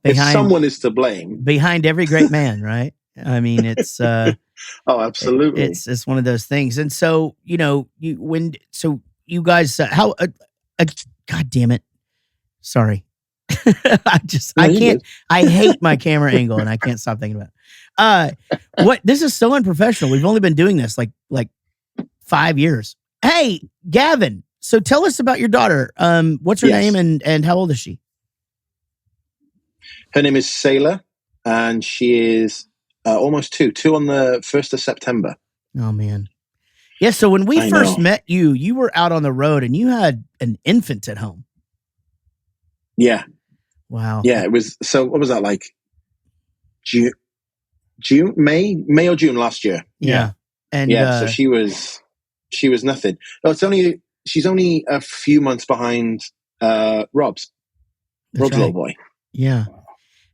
if someone is to blame. Behind every great man, right? I mean, it's oh, absolutely. It's one of those things. And so, you guys, God damn it. Sorry. I hate my camera angle, and I can't stop thinking about it. This is so unprofessional. We've only been doing this like 5 years. Hey, Gavin. So tell us about your daughter. What's her name and how old is she? Her name is Sailor, and she is almost 2 on the 1st of September. Oh, man. Yeah, so when we first met you were out on the road, and you had an infant at home. Yeah. Wow. Yeah, it was. So what was that, like May or June last year? Yeah. And so she was nothing. No, she's only a few months behind Rob's little boy. Yeah.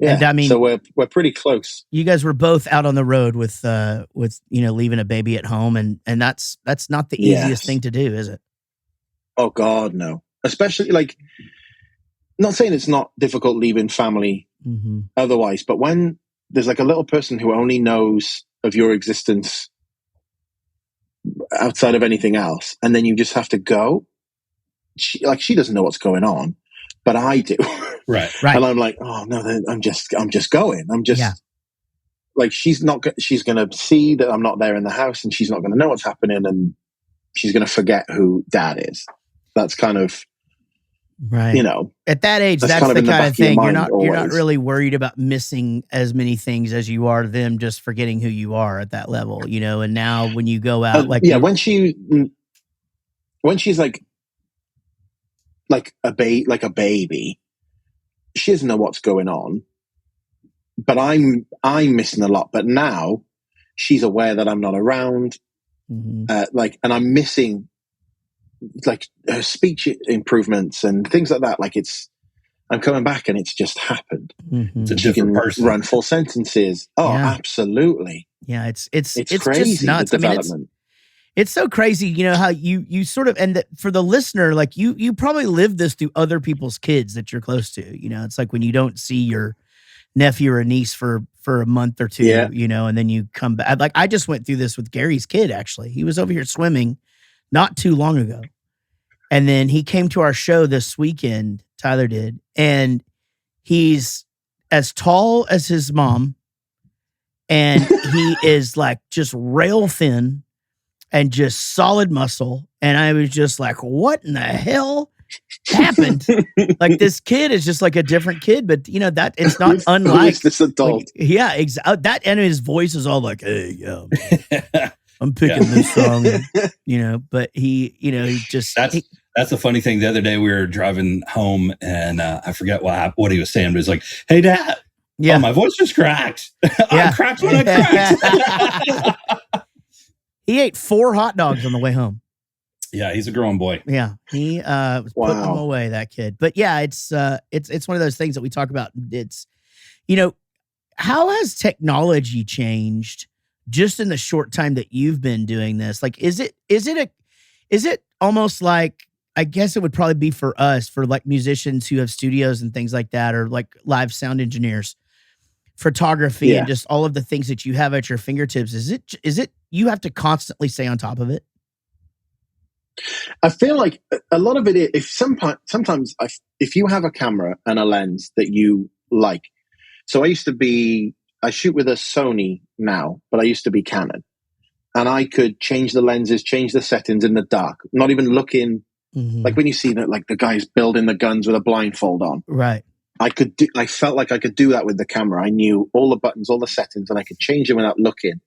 Yeah. And I mean, so we're pretty close. you guys were both out on the road with leaving a baby at home, and that's not the easiest thing to do, is it? Oh God, no. Especially like, not saying it's not difficult leaving family otherwise, but when there's like a little person who only knows of your existence outside of anything else, and then you just have to go. She doesn't know what's going on, but I do. Right. And I'm like, oh no, I'm just going. I'm just like, she's going to see that I'm not there in the house, and she's not going to know what's happening, and she's going to forget who dad is. That's kind of, right. At that age, that's the kind of thing. You're not really worried about missing as many things as you are them just forgetting who you are at that level, and now when you go out, when she's like a baby, she doesn't know what's going on, but I'm missing a lot. But now she's aware that I'm not around, and I'm missing like her speech improvements and things like that. Like I'm coming back and it's just happened. It's a different person. Run full sentences. Oh, absolutely. Yeah, it's crazy. Just nuts. The development. It's so crazy, how you sort of, and for the listener, like you probably live this through other people's kids that you're close to. It's like when you don't see your nephew or niece for a month or two, and then you come back. Like I just went through this with Gary's kid. Actually, he was over here swimming not too long ago, and then he came to our show this weekend. Tyler did, and he's as tall as his mom, and he is like just rail thin. And just solid muscle. And I was just like, what in the hell happened? Like this kid is just like a different kid, but that it's not unlike this adult. Yeah, exactly. That, and his voice is all like, hey, I'm picking this song, but he just. That's the funny thing. The other day we were driving home and I forget what he was saying, but he's like, hey, Dad. Yeah. Oh, my voice just cracked. I cracked when I cracked. He ate 4 hot dogs on the way home. Yeah, he's a grown boy. Yeah, he was putting them away, that kid. But yeah, it's one of those things that we talk about. It's, how has technology changed just in the short time that you've been doing this? Like, is it almost like, I guess it would probably be for us, for like musicians who have studios and things like that, or like live sound engineers, photography, and just all of the things that you have at your fingertips. Is it you have to constantly stay on top of it? I feel like a lot of it, sometimes if you have a camera and a lens that you like. So I shoot with a Sony now, but I used to be Canon, and I could change the lenses, change the settings in the dark, not even looking. Like when you see that, like the guys building the guns with a blindfold on, right? I felt like I could do that with the camera. I knew all the buttons, all the settings, and I could change them without looking.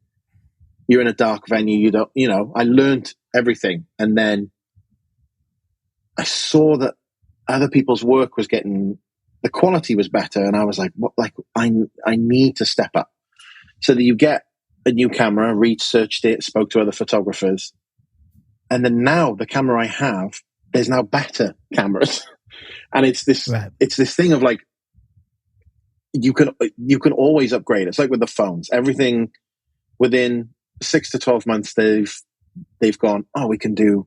You're in a dark venue. I learned everything. And then I saw that other people's work was the quality was better. And I was like, what, like I need to step up. So that you get a new camera, researched it, spoke to other photographers. And then now the camera I have, there's now better cameras. And it's this thing of like, you can always upgrade. It's like with the phones, everything within 6 to 12 months, they've gone, oh, we can do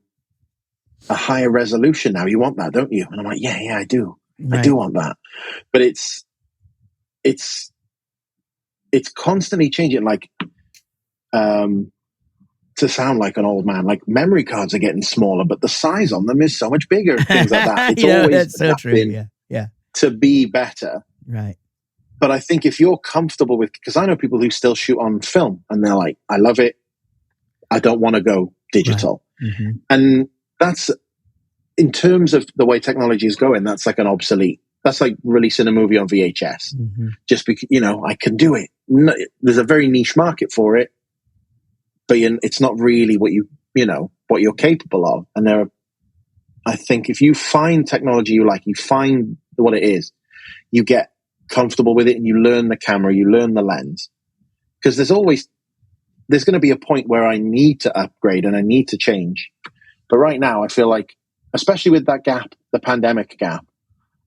a higher resolution now. You want that, don't you? And I'm like, yeah, I do. Right. I do want that. But it's constantly changing. Like, to sound like an old man, like memory cards are getting smaller, but the size on them is so much bigger. Things like that. It's always so true. Yeah. To be better. Right. But I think if you're comfortable with, because I know people who still shoot on film and they're like, I love it. I don't want to go digital. Right. Mm-hmm. And that's, in terms of the way technology is going, that's like an obsolete. That's like releasing a movie on VHS. Mm-hmm. Just because, I can do it. No, there's a very niche market for it. But it's not really what what you're capable of. And I think if you find technology you like, you find what it is, you get comfortable with it, and you learn the camera, you learn the lens. Because there's going to be a point where I need to upgrade and I need to change. But right now, I feel like, especially with that gap, the pandemic gap,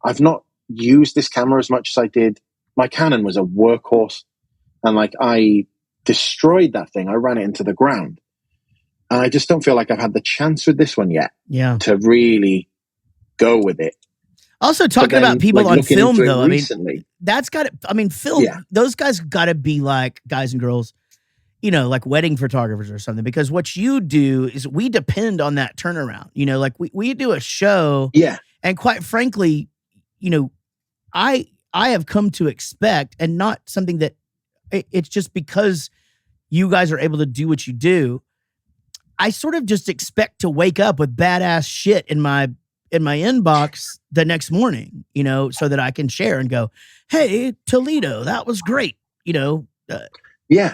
I've not used this camera as much as I did my Canon was a workhorse, and like I destroyed that thing. I ran it into the ground, and I just don't feel like I've had the chance with this one yet. Yeah. To really go with it. Also, talking about people on film, though, recently, that's got to, film, those guys got to be like guys and girls, like wedding photographers or something, because what you do is we depend on that turnaround, like we do a show. Yeah. And quite frankly, I have come to expect, and not something that it's just because you guys are able to do what you do. I sort of just expect to wake up with badass shit in my inbox the next morning, so that I can share and go, hey, Toledo, that was great. Yeah.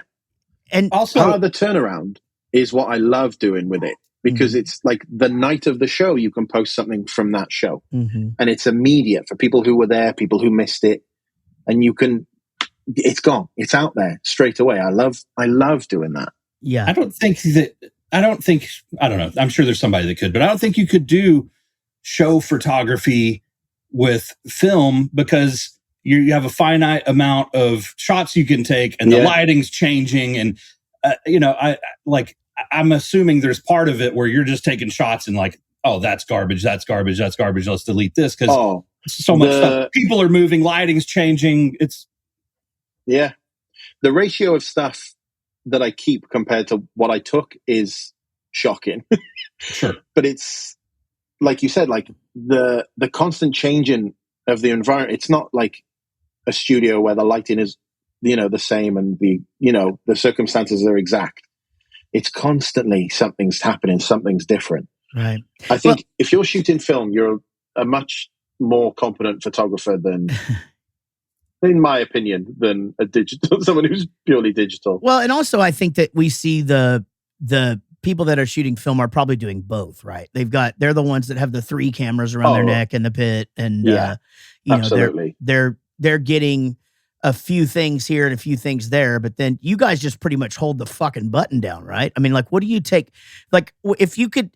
And also part of the turnaround is what I love doing with it, because it's like the night of the show, you can post something from that show, and it's immediate for people who were there, people who missed it. And it's gone. It's out there straight away. I love doing that. Yeah. I don't know. I'm sure there's somebody that could, but I don't think you could do show photography with film, because you have a finite amount of shots you can take, and the lighting's changing. And, I'm assuming there's part of it where you're just taking shots and like, oh, that's garbage. Let's delete this. Cause so much stuff. People are moving, lighting's changing. The ratio of stuff that I keep compared to what I took is shocking. Sure. But it's, like you said, like the constant changing of the environment. It's not like a studio where the lighting is, the same, and the circumstances are exact. It's constantly something's happening, something's different. Right. I think if you're shooting film, you're a much more competent photographer than, in my opinion, than someone who's purely digital. Well, and also I think that we see the people that are shooting film are probably doing both, right? They're the ones that have the 3 cameras around their neck in the pit, and absolutely. They're getting a few things here and a few things there, but then you guys just pretty much hold the fucking button down, right? I mean, like, what do you take? Like, if you could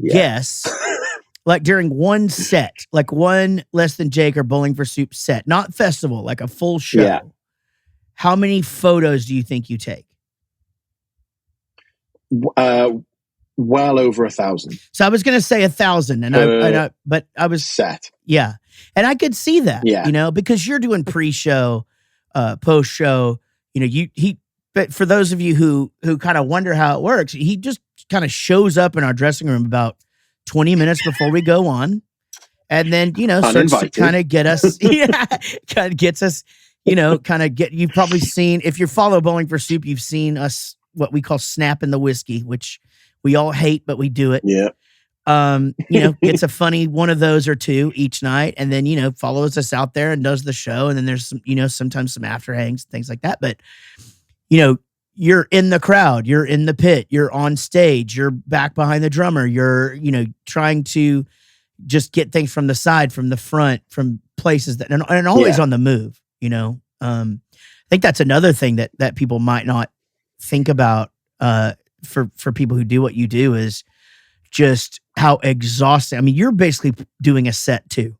guess, like during one set, like one Less Than Jake or Bowling for Soup set, not festival, like a full show, how many photos do you think you take? Well over 1,000. So I was going to say 1,000, but I was set. Yeah. And I could see that, because you're doing pre-show, post-show, but for those of you who kind of wonder how it works, he just kind of shows up in our dressing room about 20 minutes before we go on. And then, starts to kind of get us, kind of gets us, you've probably seen, if you follow Bowling for Soup, you've seen us, what we call snapping the whiskey, which we all hate, but we do it. Yeah. Gets a funny one of those or two each night, and then, follows us out there and does the show. And then there's some, sometimes some after hangs, things like that. But, you're in the crowd, you're in the pit, you're on stage, you're back behind the drummer, you're, trying to just get things from the side, from the front, from places that, and always on the move, I think that's another thing that people might not think about, for people who do what you do, is just how exhausting. I mean, you're basically doing a set too.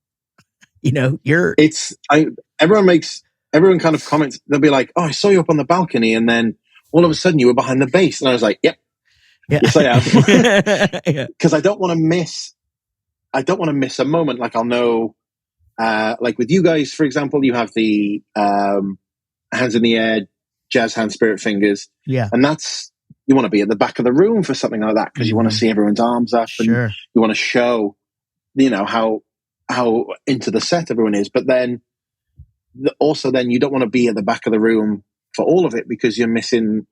Everyone kind of comments. They'll be like, "Oh, I saw you up on the balcony," and then all of a sudden you were behind the bass, and I was like, "Yep, yes, I am," because I don't want to miss. I don't want to miss a moment. Like I'll know, like with you guys, for example, you have the hands in the air, jazz hand, spirit fingers, and that's. You want to be at the back of the room for something like that, because you want to see everyone's arms up, and you want to show, how into the set everyone is. But then also you don't want to be at the back of the room for all of it, because you're missing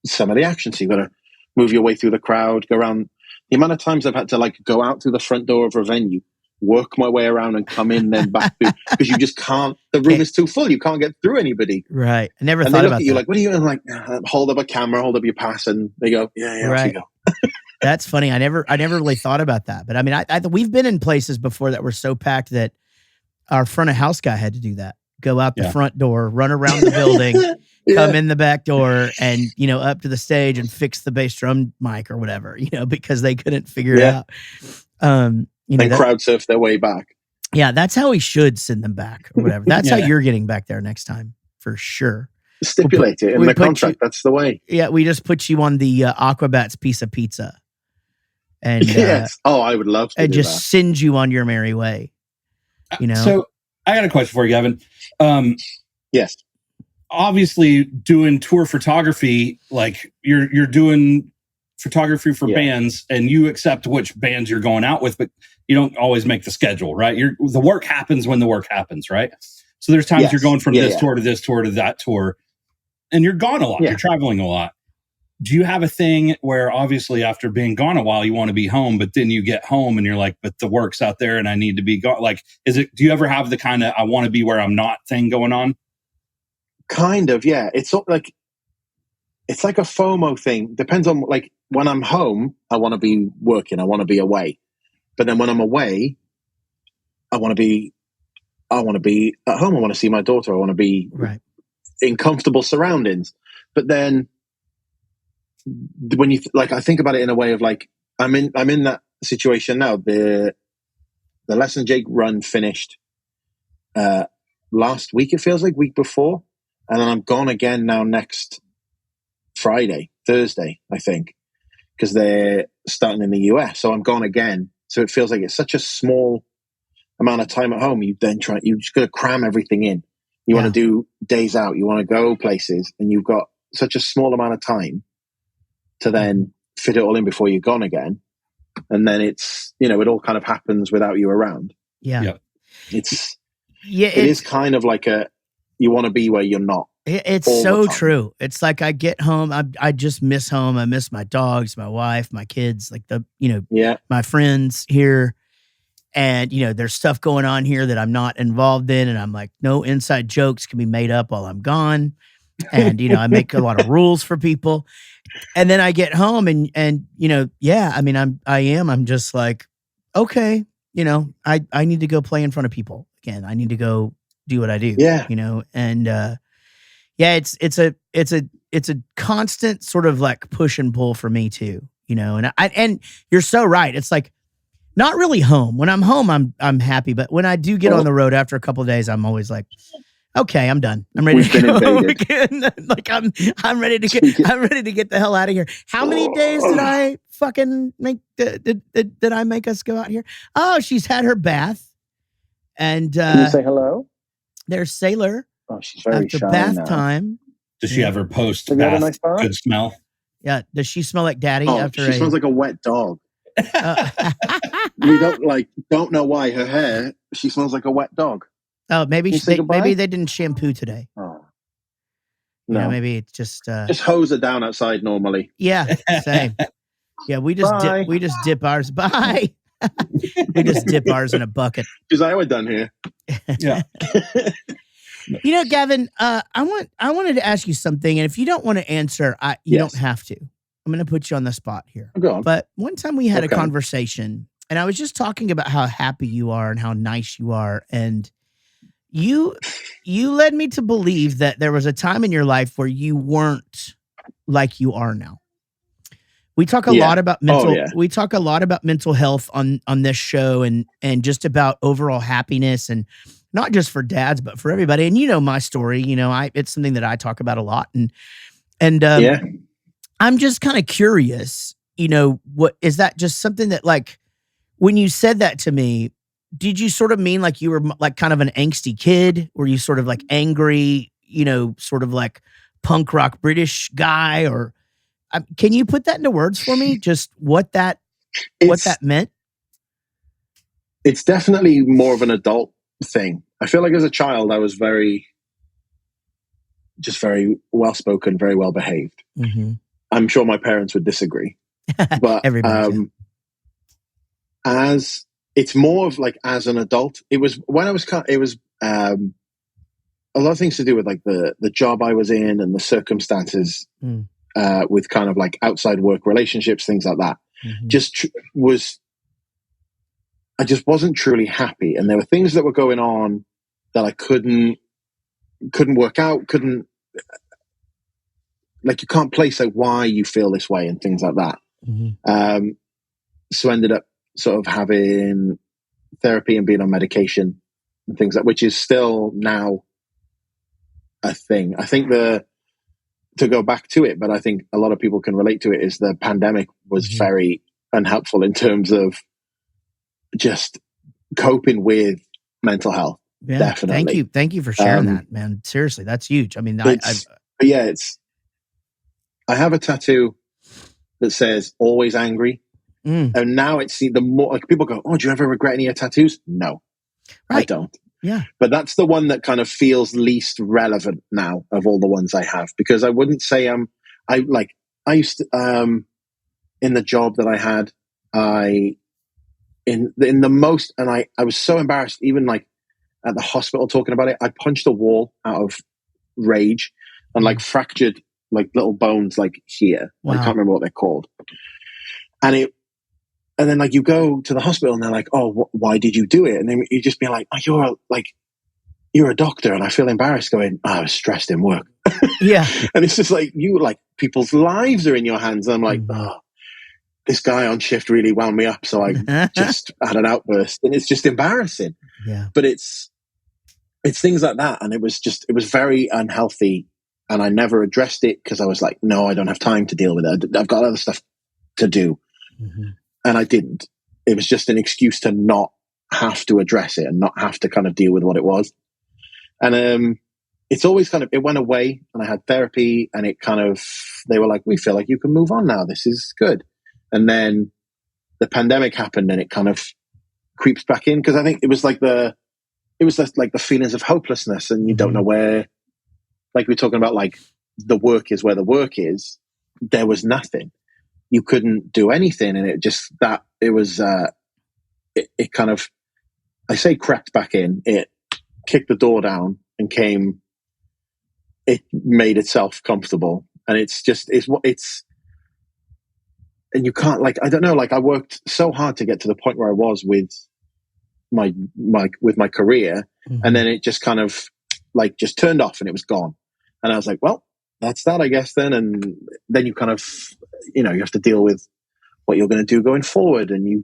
some of the action. So you've got to move your way through the crowd, go around. The amount of times I've had to like go out through the front door of a venue, work my way around and come in, then back through, because you just can't. The room is too full. You can't get through anybody. Right. I never and thought they look about at you that. like, what are you doing? Like, hold up a camera, hold up your pass, and they go, yeah, right. Off you go. That's funny. I never really thought about that. But I mean, we've been in places before that were so packed that our front of house guy had to do that. Go out the front door, run around the building, come in the back door, and up to the stage and fix the bass drum mic or whatever, because they couldn't figure it out. Crowd surf their way back. Yeah, that's how we should send them back or whatever. That's how Yeah. you're getting back there next time for sure. Stipulate it in we the put contract. That's the way. Yeah, we just put you on the Aquabats piece of pizza, and Yes. Oh, I would love to and do just that. send you on your merry way. You know. So I got a question for you, Gavin. Yes. Obviously, doing tour photography, like you're doing photography for bands, and you accept which bands you're going out with, but you don't always make the schedule, right? The work happens when the work happens, right? So there's times you're going from this tour to this tour to that tour, and you're gone a lot. You're traveling a lot. Do you have a thing where obviously after being gone a while, you want to be home, but then you get home and you're like, but the work's out there and I need to be gone? Like, do you ever have the kind of I want to be where I'm not thing going on? Kind of, yeah. It's like a FOMO thing. Depends on, like, when I'm home, I want to be working. I want to be away. But then when I'm away, I want to be at home. I want to see my daughter. I want to be in comfortable surroundings. But then when you I think about it in a way of like, I'm in that situation now. The Les and Jake run finished last week. It feels like week before. And then I'm gone again now next Thursday, I think, because they're starting in the US. So I'm gone again. So it feels like it's such a small amount of time at home. You just got to cram everything in. You want to do days out. You want to go places, and you've got such a small amount of time to then fit it all in before you're gone again. And then it's, it all kind of happens without you around. Yeah. It is kind of like you want to be where you're not. It's so true. It's like I get home, I just miss home. I miss my dogs, my wife, my kids, like my friends here. And, there's stuff going on here that I'm not involved in. And I'm like, no inside jokes can be made up while I'm gone. And, I make a lot of rules for people. And then I get home and I'm just like, okay, I need to go play in front of people again. I need to go do what I do. Yeah. And, it's a constant sort of like push and pull for me too, and you're so right. It's like not really home. When I'm home, I'm happy. But when I do get on the road after a couple of days, I'm always like, okay, I'm done. I'm ready to go again. Like I'm ready to get the hell out of here. How many days did I fucking make? Did I make us go out here? Oh, she's had her bath. And can you say hello? There's Sailor. Oh, she's very after shy bath now. time. Does she have her post bath nice good smell? Yeah. Does she smell like daddy after she smells like a wet dog. We don't know why. Her hair, she smells like a wet dog. Oh, maybe they didn't shampoo today. Oh. No. Maybe it's just hose her down outside normally. Yeah, same. Yeah, we just dip ours. Bye. We just dip ours in a bucket. Because I was done here. Yeah. Gavin, I wanted to ask you something, and if you don't want to answer, you don't have to. I'm going to put you on the spot here. Go on. But one time we had a conversation, and I was just talking about how happy you are and how nice you are, and you led me to believe that there was a time in your life where you weren't like you are now. We talk a lot about we talk a lot about mental health on this show and just about overall happiness, and not just for dads, but for everybody. And my story, it's something that I talk about a lot. And I'm just kind of curious, what is that just something that, like, when you said that to me, did you sort of mean like you were like kind of an angsty kid? Were you sort of like angry, sort of like punk rock British guy? Or can you put that into words for me? Just what that meant? It's definitely more of an adult thing. I feel like as a child, I was very well spoken, very well behaved. Mm-hmm. I'm sure my parents would disagree, but as it's more of like as an adult, it was when I was a lot of things to do with like the job I was in and the circumstances with kind of like outside work relationships, things like that. Mm-hmm. I just wasn't truly happy, and there were things that were going on that I couldn't work out, like you can't place like why you feel this way and things like that. Mm-hmm. So ended up sort of having therapy and being on medication and things which is still now a thing. I think to go back to it, but I think a lot of people can relate to it, is the pandemic was very unhelpful in terms of just coping with mental health. Yeah, definitely. Thank you for sharing that, man. Seriously, that's huge. I mean, I have a tattoo that says "always angry," and now it's the more like people go, "Oh, do you ever regret any of your tattoos?" No, I don't. Yeah, but that's the one that kind of feels least relevant now of all the ones I have, because I wouldn't say I used to, in the job that I had, in the most, and I was so embarrassed, even like at the hospital talking about it. I punched a wall out of rage and like fractured like little bones like here. Wow. I can't remember what they're called. And then like you go to the hospital and they're like, "Oh, why did you do it?" And then you just be like, "Oh, you're a doctor," and I feel embarrassed going, "Oh, I was stressed in work." Yeah. And it's just like, people's lives are in your hands. And I'm like, "Oh, this guy on shift really wound me up." So I just had an outburst, and it's just embarrassing. Yeah. But it's things like that. And it was very unhealthy. And I never addressed it because I was like, no, I don't have time to deal with it. I've got other stuff to do. And I didn't. It was just an excuse to not have to address it and not have to kind of deal with what it was. And it's always kind of, it went away, and I had therapy, and it kind of, they were like, "We feel like you can move on now. This is good." And then the pandemic happened, and it kind of creeps back in, because I think it was just like the feelings of hopelessness, and you don't know where, like we're talking about, like the work is where the work is. There was nothing. You couldn't do anything. And it kind of, I say crept back in, it kicked the door down and it made itself comfortable. And and you can't, like, I don't know, like I worked so hard to get to the point where I was with my career. And then it just kind of like just turned off and it was gone. And I was like, well, that's that, I guess then. And then you kind of, you have to deal with what you're going to do going forward. And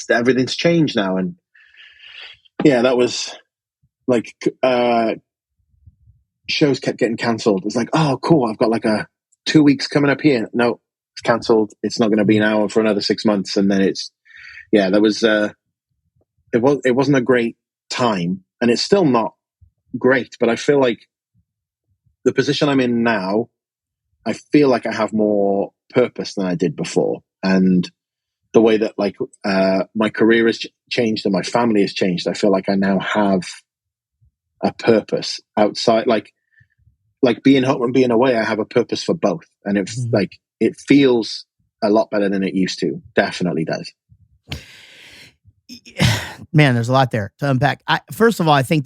everything's changed now. And yeah, that was like, shows kept getting cancelled. It's like, oh, cool, I've got like 2 weeks coming up here. No, it's cancelled. It's not going to be now for another 6 months. And then that was, it wasn't a great time, and it's still not great, but I feel like the position I'm in now, I feel like I have more purpose than I did before. And the way that like my career has changed and my family has changed, I feel like I now have a purpose outside, like being home and being away. I have a purpose for both, and it's like it feels a lot better than it used to. Definitely does. Man, there's a lot there to unpack. First of all, I think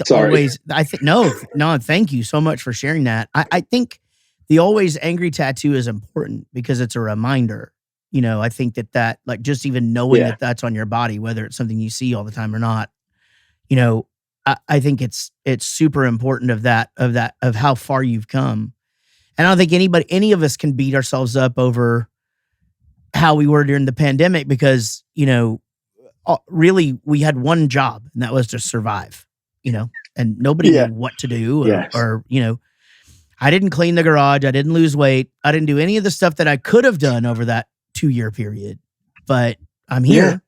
no, thank you so much for sharing that. I think the always angry tattoo is important because it's a reminder. I think that like just even knowing that that's on your body, whether it's something you see all the time or not, I think it's super important of how far you've come. And I don't think any of us can beat ourselves up over how we were during the pandemic, because, really we had one job, and that was to survive, and nobody knew what to do or I didn't clean the garage. I didn't lose weight. I didn't do any of the stuff that I could have done over that 2-year period, but I'm here,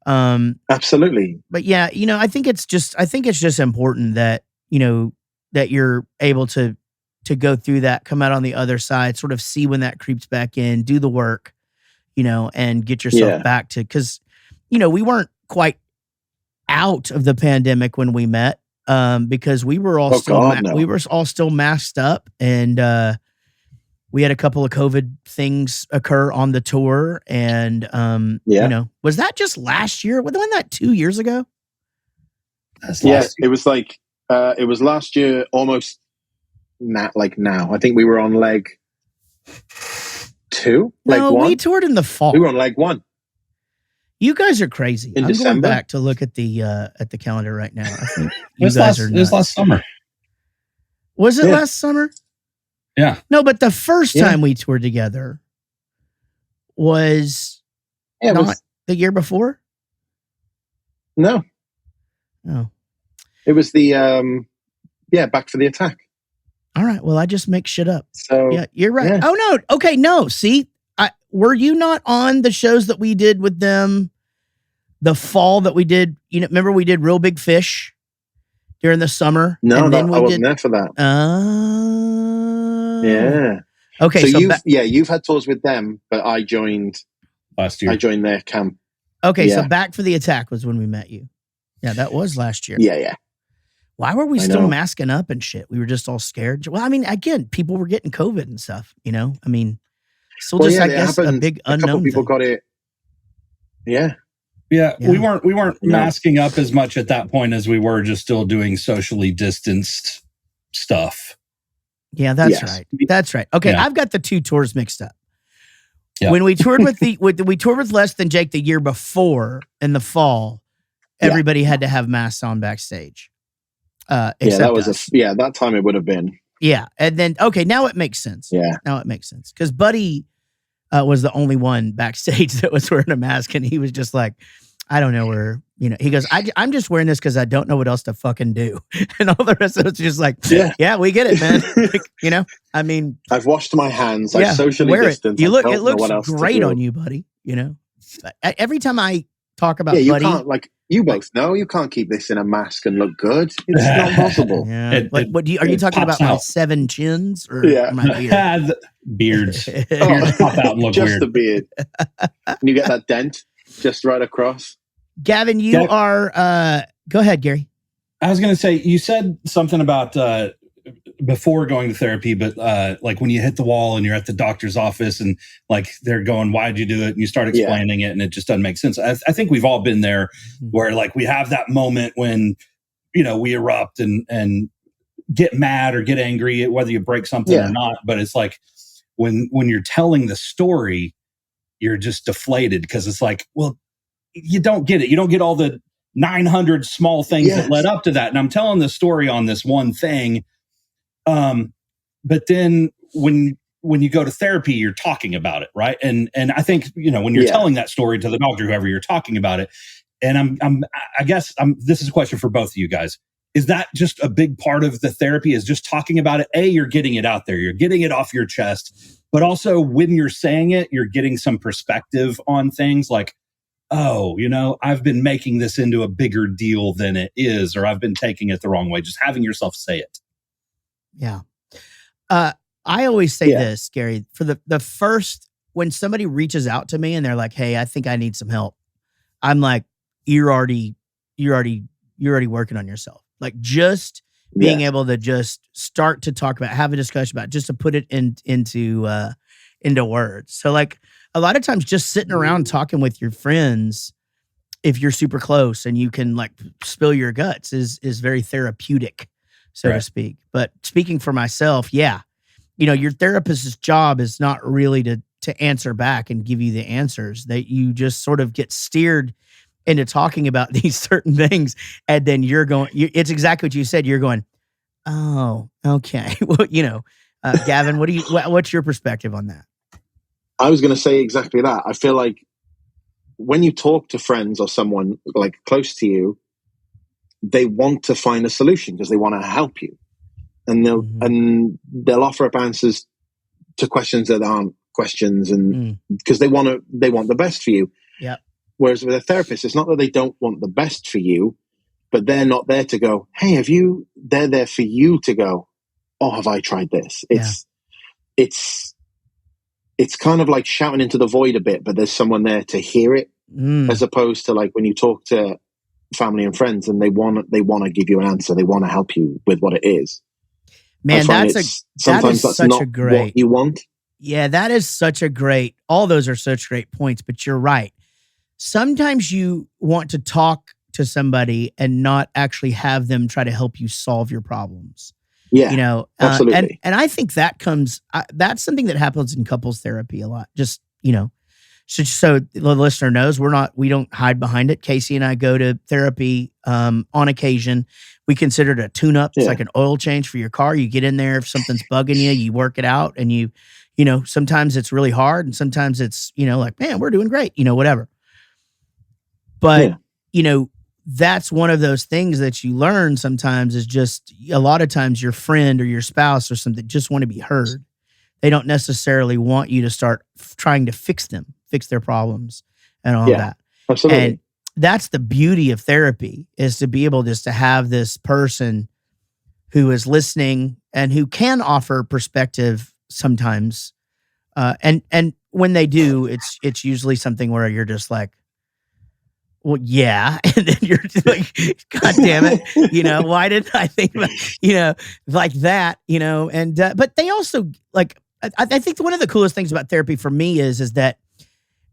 Absolutely. But yeah, I think it's just important that, that you're able to go through that, come out on the other side, sort of see when that creeps back in, do the work, and get yourself back to, because, we weren't quite out of the pandemic when we met, because we were all we were all still masked up, and we had a couple of COVID things occur on the tour, and was that just last year? Wasn't that 2 years ago? It was like it was last year, almost not like now. I think we were on leg 2. No, leg 1. We toured in the fall. We were on leg 1. You guys are crazy. I'm December? going back to look at the calendar right now. I think It was last summer. Was it last summer? Yeah. No, but the first time we toured together was not the year before. No, Oh, it was the Back for the Attack. all right. Well, I just make shit up. So Yeah, you're right. yeah. Oh no. Okay, no. See, were you not on the shows that we did with them? The fall that we did. You know, remember we did Real Big Fish during the summer. No, and then I wasn't there for that. Yeah. Okay. So, So you've had tours with them, but I joined last year. I joined their camp. okay. Yeah. So Back for the Attack was when we met you. Yeah, that was last year. Yeah. Why were we I still know. masking up and shit? We were just all scared. Well, I mean, again, people were getting COVID and stuff, you know? I mean, still just, I it guess, a happened. big A couple unknown people thing. got it. Yeah. Yeah, Yeah. we weren't Yeah. masking up as much at that point as we were just still doing socially distanced stuff. Yeah, that's Yes. right. That's right. Okay, Yeah. I've got the two tours mixed up. Yeah. When we toured we toured with Less Than Jake the year before in the fall, Yeah. everybody had to have masks on backstage. Yeah, Except that was us. that time it would have been. Yeah, and then okay, now it makes sense. Yeah. Now it makes sense because Buddy was the only one backstage that was wearing a mask, and he was just like, I don't know where, you know. He goes, I'm just wearing this because I don't know what else to fucking do, and all the rest of us are just like, Yeah. we get it, man. Like, you know, I mean, I've washed my hands. I yeah, socially wear it. distanced. You I look, don't it know looks what else to great do. on you, buddy. You know, every time I talk about Yeah, you Buddy, can't, like, you both know you can't keep this in a mask and look good. It's not possible. yeah. What are you it talking pops about? My out. 7 chins or Yeah. my beard? The beards. Oh, Beards pop out and look just weird. the beard. And you get that dent just right across. Gavin, you are. Go ahead, Gary. I was going to say, you said something about before going to therapy, but like when you hit the wall and you're at the doctor's office and like they're going, why'd you do it? And you start explaining it and it just doesn't make sense. I think we've all been there where like we have that moment when, you know, we erupt and get mad or get angry, whether you break something or not. But it's like when you're telling the story, you're just deflated because it's like, well, you don't get it. You don't get all the 900 small things that led up to that. And I'm telling the story on this one thing. But then when you go to therapy, you're talking about it, right? And I think, you know, when you're telling that story to the doctor, whoever you're talking about it, and I guess this is a question for both of you guys. Is that just a big part of the therapy, is just talking about it? You're getting it out there. You're getting it off your chest. But also when you're saying it, you're getting some perspective on things like, oh, you know, I've been making this into a bigger deal than it is, or I've been taking it the wrong way. Just having yourself say it. Yeah. I always say this, Gary, for the first, when somebody reaches out to me and they're like, hey, I think I need some help. I'm like, you're already working on yourself. Like just being able to just start to talk about, have a discussion about, just to put it into words. So like a lot of times just sitting around talking with your friends, if you're super close and you can like spill your guts is very therapeutic, so to speak. But speaking for myself, you know, your therapist's job is not really to answer back and give you the answers. That you just sort of get steered into talking about these certain things, and then it's exactly what you said. You're going, oh, okay. Well, you know, Gavin, what's your perspective on that? I was going to say exactly that. I feel like when you talk to friends or someone like close to you, they want to find a solution because they want to help you, and they'll offer up answers to questions that aren't questions, and because they want the best for you. Yeah. Whereas with a therapist, it's not that they don't want the best for you, but they're not there to go, hey, they're there for you to go, oh, have I tried this? It's kind of like shouting into the void a bit, but there's someone there to hear it, as opposed to like when you talk to family and friends and they want to give you an answer. They want to help you with what it is. Man, sometimes that's not what you want. Yeah, that is such a great, all those are such great points, but you're right. Sometimes you want to talk to somebody and not actually have them try to help you solve your problems. Yeah, you know, absolutely. And I think that that's something that happens in couples therapy a lot. Just, you know, so the listener knows we don't hide behind it. Casey and I go to therapy on occasion. We consider it a tune-up. It's like an oil change for your car. You get in there, if something's bugging you, you work it out, and you know, sometimes it's really hard and sometimes it's, you know, like, man, we're doing great, you know, whatever. But, you know, that's one of those things that you learn sometimes is just a lot of times your friend or your spouse or something just want to be heard. They don't necessarily want you to start trying to fix their problems and all that. Absolutely. And that's the beauty of therapy, is to be able just to have this person who is listening and who can offer perspective sometimes. And when they do, it's usually something where you're just like, well, yeah. And then you're just like, God damn it. Why didn't I think about, like that, and, but they also like, I think one of the coolest things about therapy for me is that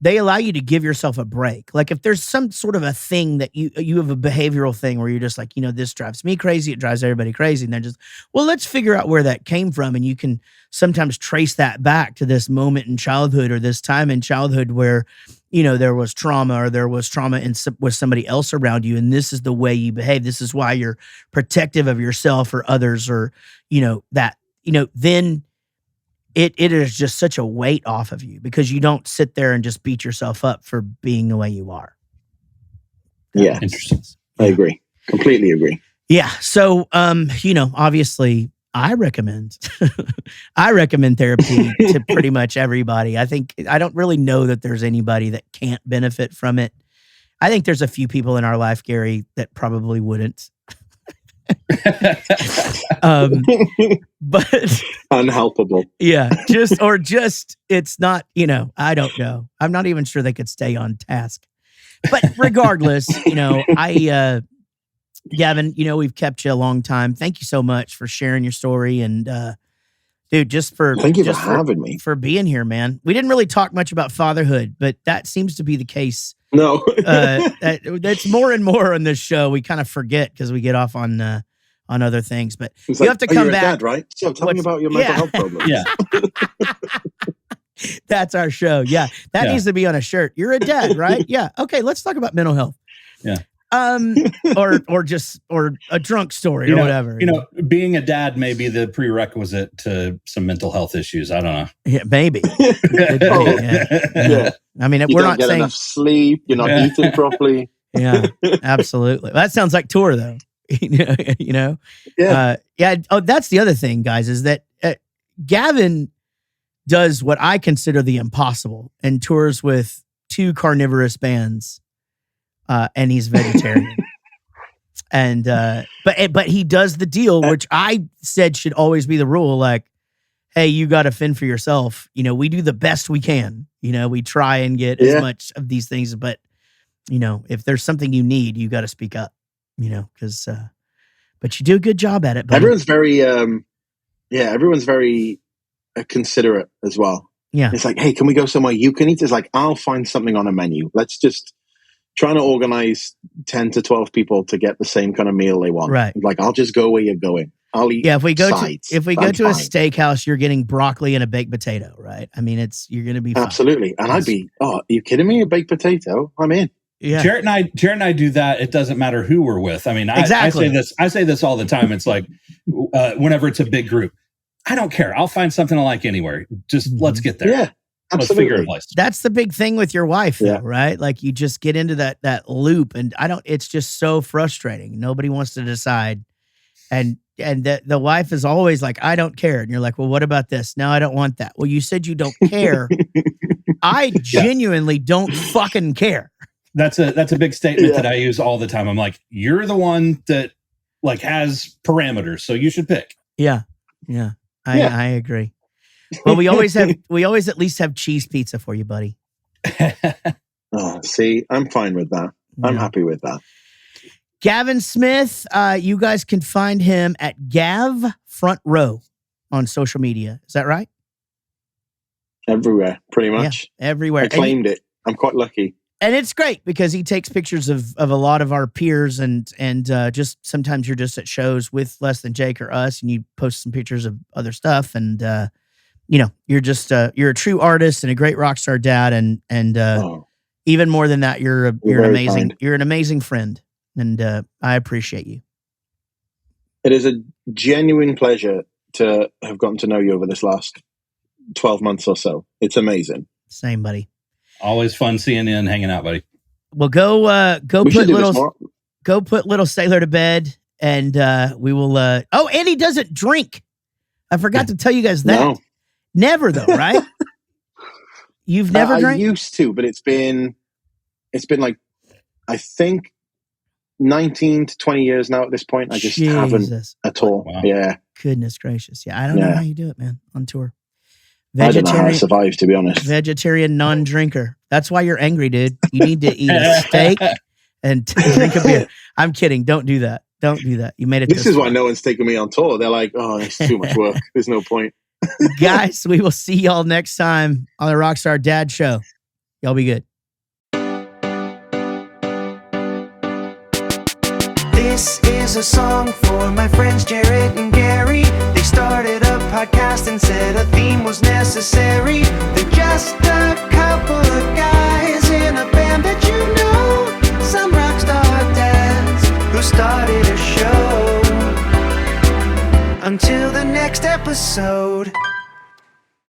they allow you to give yourself a break. Like if there's some sort of a thing that you have a behavioral thing where you're just like, this drives me crazy. It drives everybody crazy. And they're just, well, let's figure out where that came from. And you can sometimes trace that back to this moment in childhood or this time in childhood where, there was trauma or there was trauma with somebody else around you. And this is the way you behave. This is why you're protective of yourself or others or, then it is just such a weight off of you because you don't sit there and just beat yourself up for being the way you are. Yeah. Interesting. I agree. Completely agree. Yeah. So, obviously I recommend therapy to pretty much everybody. I don't really know that there's anybody that can't benefit from it. I think there's a few people in our life, Gary, that probably wouldn't. But unhelpable. Yeah, it's not, I don't know. I'm not even sure they could stay on task. But regardless, Gavin, we've kept you a long time. Thank you so much for sharing your story and dude, thank you for having me. For being here, man. We didn't really talk much about fatherhood, but that seems to be the case. No. That's more and more on this show. We kind of forget because we get off on other things. But it's you have to come you're back. A dad, right? So tell me about your mental health problems. Yeah. That's our show. Yeah. That needs to be on a shirt. You're a dad, right? Yeah. Okay, let's talk about mental health. Yeah. Or a drunk story or whatever. Being a dad may be the prerequisite to some mental health issues. I don't know. Yeah, maybe. Yeah. I mean, You we're don't not get saying enough sleep. You're not eating properly. Yeah, absolutely. That sounds like tour though. Yeah. Oh, that's the other thing, guys, is that Gavin does what I consider the impossible and tours with 2 carnivorous bands. And he's vegetarian. And but he does the deal, which I said should always be the rule. Like, hey, you got to fend for yourself. We do the best we can. We try and get as much of these things, but if there's something you need, you got to speak up. Because but you do a good job at it. Buddy. Everyone's very considerate as well. Yeah, it's like, hey, can we go somewhere you can eat? It's like, I'll find something on a menu. Let's just trying to organize 10 to 12 people to get the same kind of meal they want. Right. Like, I'll just go where you're going. I'll eat. Yeah, if we go to a steakhouse, you're getting broccoli and a baked potato, right? I mean, you're going to be fine. Absolutely. And I'd be, are you kidding me? A baked potato? I'm in. Yeah. Jaret and I do that. It doesn't matter who we're with. I mean, exactly. I say this all the time. It's like, whenever it's a big group, I don't care. I'll find something I like anywhere. Just let's get there. Yeah. Let's figure a place. That's the big thing with your wife, though, right? Like you just get into that loop, and it's just so frustrating. Nobody wants to decide, and the wife is always like, "I don't care," and you're like, "Well, what about this? No, I don't want that." Well, you said you don't care. I genuinely don't fucking care. That's a big statement that I use all the time. I'm like, you're the one that like has parameters, so you should pick. Yeah. I agree. Well, we always at least have cheese pizza for you, buddy. See, I'm fine with that. I'm happy with that. Gavin Smith, you guys can find him at Gav Front Row on social media. Is that right? Everywhere, pretty much. Yeah, everywhere. I claimed it. I'm quite lucky. And it's great because he takes pictures of a lot of our peers and just sometimes you're just at shows with Less Than Jake or us and you post some pictures of other stuff and you're just you're a true artist and a great rock star dad and even more than that you're an amazing friend and I appreciate you. It is a genuine pleasure to have gotten to know you over this last 12 months or so. It's amazing. Same, buddy. Always fun seeing you and hanging out, buddy. Well, go go put little Sailor to bed, and we will. Oh, and he doesn't drink. I forgot to tell you guys that. No. Never though, right? You've never I drank? used to, but it's been like, I think 19 to 20 years now at this point. I just haven't Jesus. at all. Wow. Yeah. Goodness gracious. Yeah, I don't know how you do it, man, on tour. I don't know how I survive, to be honest. Vegetarian non-drinker. That's why you're angry, dude. You need to eat a steak and drink a beer. I'm kidding. Don't do that. Don't do that. You made it. This is why no one's taking me on tour. They're like, oh, it's too much work. There's no point. Guys, we will see y'all next time on the Rockstar Dad Show. Y'all be good. This is a song for my friends Jaret and Gary. They started a podcast and said a theme was necessary.